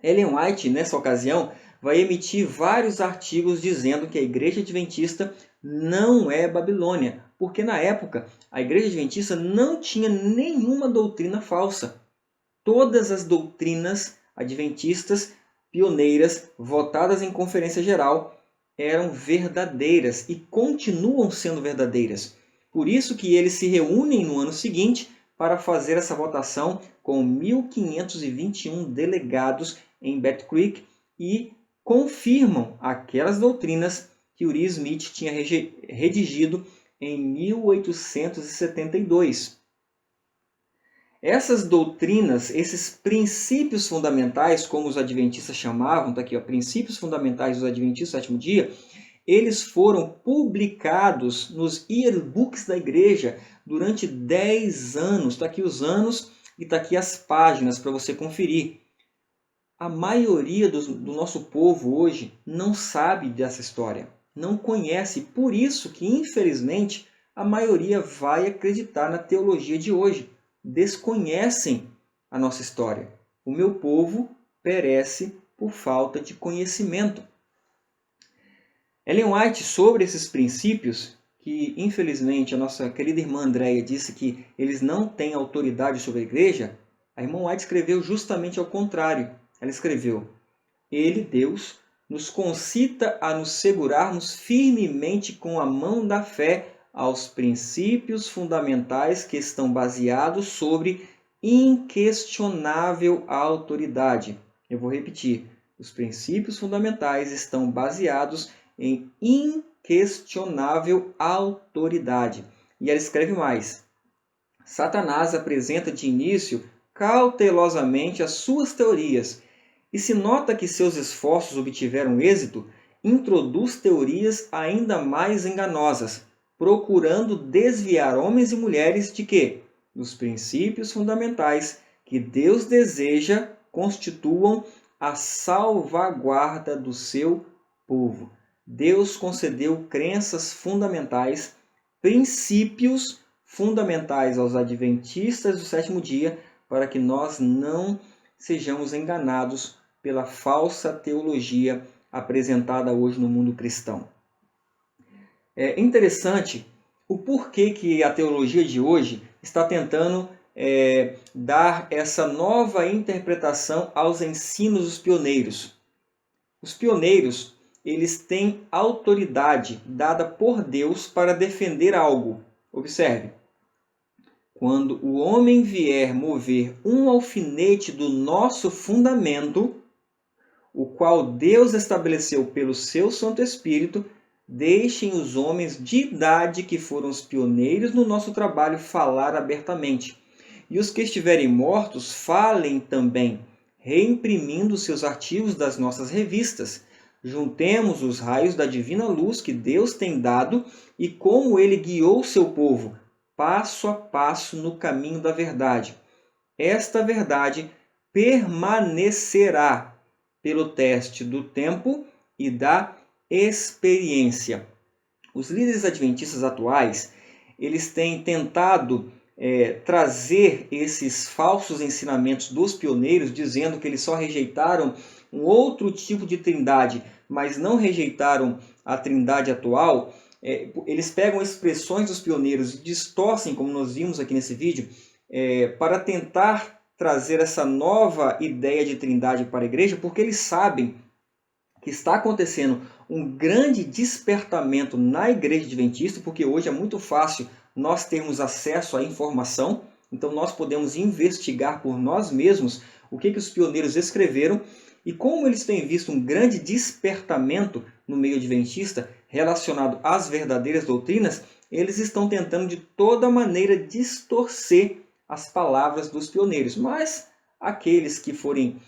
Ellen White, nessa ocasião, vai emitir vários artigos dizendo que a igreja adventista não é Babilônia, porque na época a igreja adventista não tinha nenhuma doutrina falsa. Todas as doutrinas adventistas pioneiras, votadas em conferência geral, eram verdadeiras e continuam sendo verdadeiras. Por isso que eles se reúnem no ano seguinte para fazer essa votação com 1.521 delegados em Battle Creek e confirmam aquelas doutrinas que Urias Smith tinha redigido em 1872. Essas doutrinas, esses princípios fundamentais, como os adventistas chamavam, está aqui, princípios fundamentais dos adventistas do sétimo dia, eles foram publicados nos yearbooks da igreja durante 10 anos. Está aqui os anos e está aqui as páginas para você conferir. A maioria do nosso povo hoje não sabe dessa história, não conhece. Por isso que, infelizmente, a maioria vai acreditar na teologia de hoje. Desconhecem a nossa história. O meu povo perece por falta de conhecimento. Ellen White, sobre esses princípios, que infelizmente a nossa querida irmã Andréia disse que eles não têm autoridade sobre a igreja, a irmã White escreveu justamente ao contrário. Ela escreveu: Ele, Deus, nos concita a nos segurarmos firmemente com a mão da fé aos princípios fundamentais que estão baseados sobre inquestionável autoridade. Eu vou repetir. Os princípios fundamentais estão baseados em inquestionável autoridade. E ela escreve mais: Satanás apresenta de início cautelosamente as suas teorias, e se nota que seus esforços obtiveram êxito, introduz teorias ainda mais enganosas, procurando desviar homens e mulheres de quê? Dos princípios fundamentais que Deus deseja constituam a salvaguarda do seu povo. Deus concedeu crenças fundamentais, princípios fundamentais aos adventistas do sétimo dia, para que nós não sejamos enganados pela falsa teologia apresentada hoje no mundo cristão. É interessante o porquê que a teologia de hoje está tentando dar essa nova interpretação aos ensinos dos pioneiros. Os pioneiros, eles têm autoridade dada por Deus para defender algo. Observe. Quando o homem vier mover um alfinete do nosso fundamento, o qual Deus estabeleceu pelo seu Santo Espírito, deixem os homens de idade que foram os pioneiros no nosso trabalho falar abertamente. E os que estiverem mortos falem também, reimprimindo seus artigos das nossas revistas. Juntemos os raios da divina luz que Deus tem dado e como Ele guiou seu povo, passo a passo no caminho da verdade. Esta verdade permanecerá pelo teste do tempo e da experiência. Os líderes adventistas atuais, eles têm tentado trazer esses falsos ensinamentos dos pioneiros, dizendo que eles só rejeitaram um outro tipo de trindade, mas não rejeitaram a trindade atual. Eles pegam expressões dos pioneiros e distorcem, como nós vimos aqui nesse vídeo, para tentar trazer essa nova ideia de trindade para a igreja, porque eles sabem que está acontecendo um grande despertamento na igreja adventista, porque hoje é muito fácil nós termos acesso à informação, então nós podemos investigar por nós mesmos o que os pioneiros escreveram, e como eles têm visto um grande despertamento no meio adventista relacionado às verdadeiras doutrinas, eles estão tentando de toda maneira distorcer as palavras dos pioneiros. Mas aqueles que forem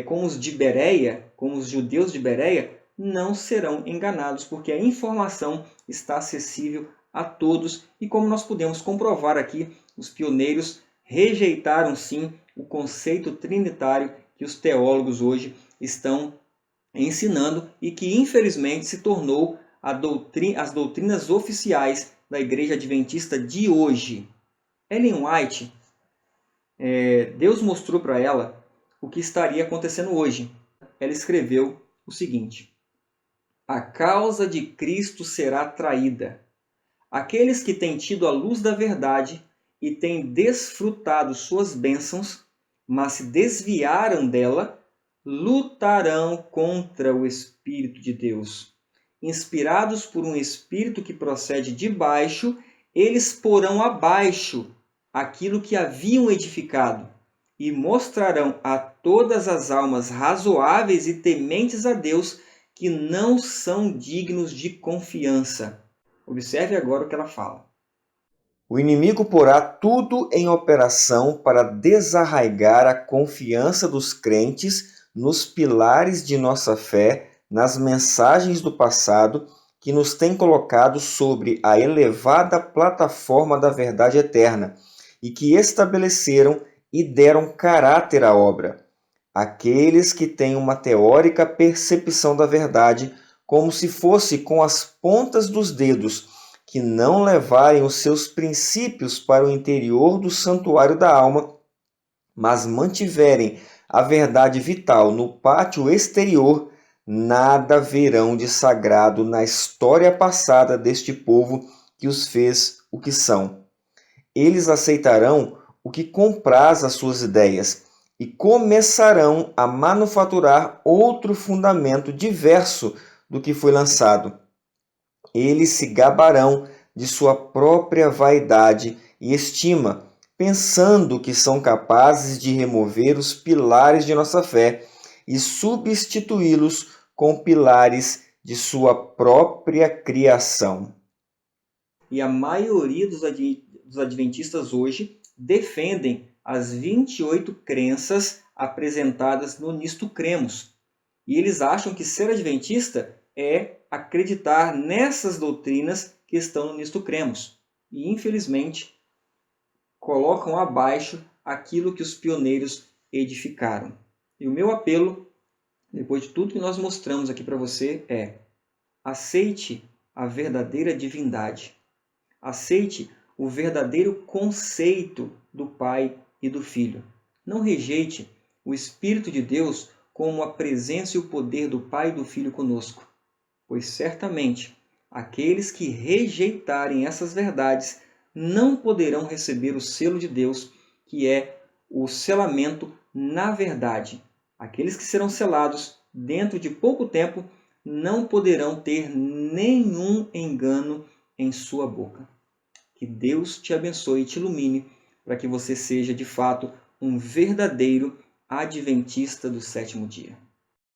como os de Bereia, como os judeus de Bereia, não serão enganados, porque a informação está acessível a todos. E como nós podemos comprovar aqui, os pioneiros rejeitaram sim o conceito trinitário que os teólogos hoje estão ensinando e que infelizmente se tornou as doutrinas oficiais da Igreja Adventista de hoje. Ellen White, Deus mostrou para ela o que estaria acontecendo hoje. Ela escreveu o seguinte: a causa de Cristo será traída. Aqueles que têm tido a luz da verdade e têm desfrutado suas bênçãos, mas se desviaram dela, lutarão contra o Espírito de Deus. Inspirados por um Espírito que procede de baixo, eles porão abaixo aquilo que haviam edificado e mostrarão a todas as almas razoáveis e tementes a Deus que não são dignos de confiança. Observe agora o que ela fala. O inimigo porá tudo em operação para desarraigar a confiança dos crentes nos pilares de nossa fé, nas mensagens do passado que nos têm colocado sobre a elevada plataforma da verdade eterna e que estabeleceram e deram caráter à obra. Aqueles que têm uma teórica percepção da verdade, como se fosse com as pontas dos dedos, que não levarem os seus princípios para o interior do santuário da alma, mas mantiverem a verdade vital no pátio exterior, nada verão de sagrado na história passada deste povo que os fez o que são. Eles aceitarão o que compraz as suas ideias e começarão a manufaturar outro fundamento diverso do que foi lançado. Eles se gabarão de sua própria vaidade e estima, pensando que são capazes de remover os pilares de nossa fé e substituí-los com pilares de sua própria criação. E a maioria dos adventistas hoje defendem as 28 crenças apresentadas no Nisto Cremos. E eles acham que ser adventista é acreditar nessas doutrinas que estão no Nisto Cremos. E, infelizmente, colocam abaixo aquilo que os pioneiros edificaram. E o meu apelo, depois de tudo que nós mostramos aqui para você, é: aceite a verdadeira divindade. Aceite o verdadeiro conceito do Pai e do Filho. Não rejeite o Espírito de Deus como a presença e o poder do Pai e do Filho conosco, pois certamente aqueles que rejeitarem essas verdades não poderão receber o selo de Deus, que é o selamento na verdade. Aqueles que serão selados dentro de pouco tempo não poderão ter nenhum engano em sua boca. Que Deus te abençoe e te ilumine para que você seja, de fato, um verdadeiro adventista do sétimo dia.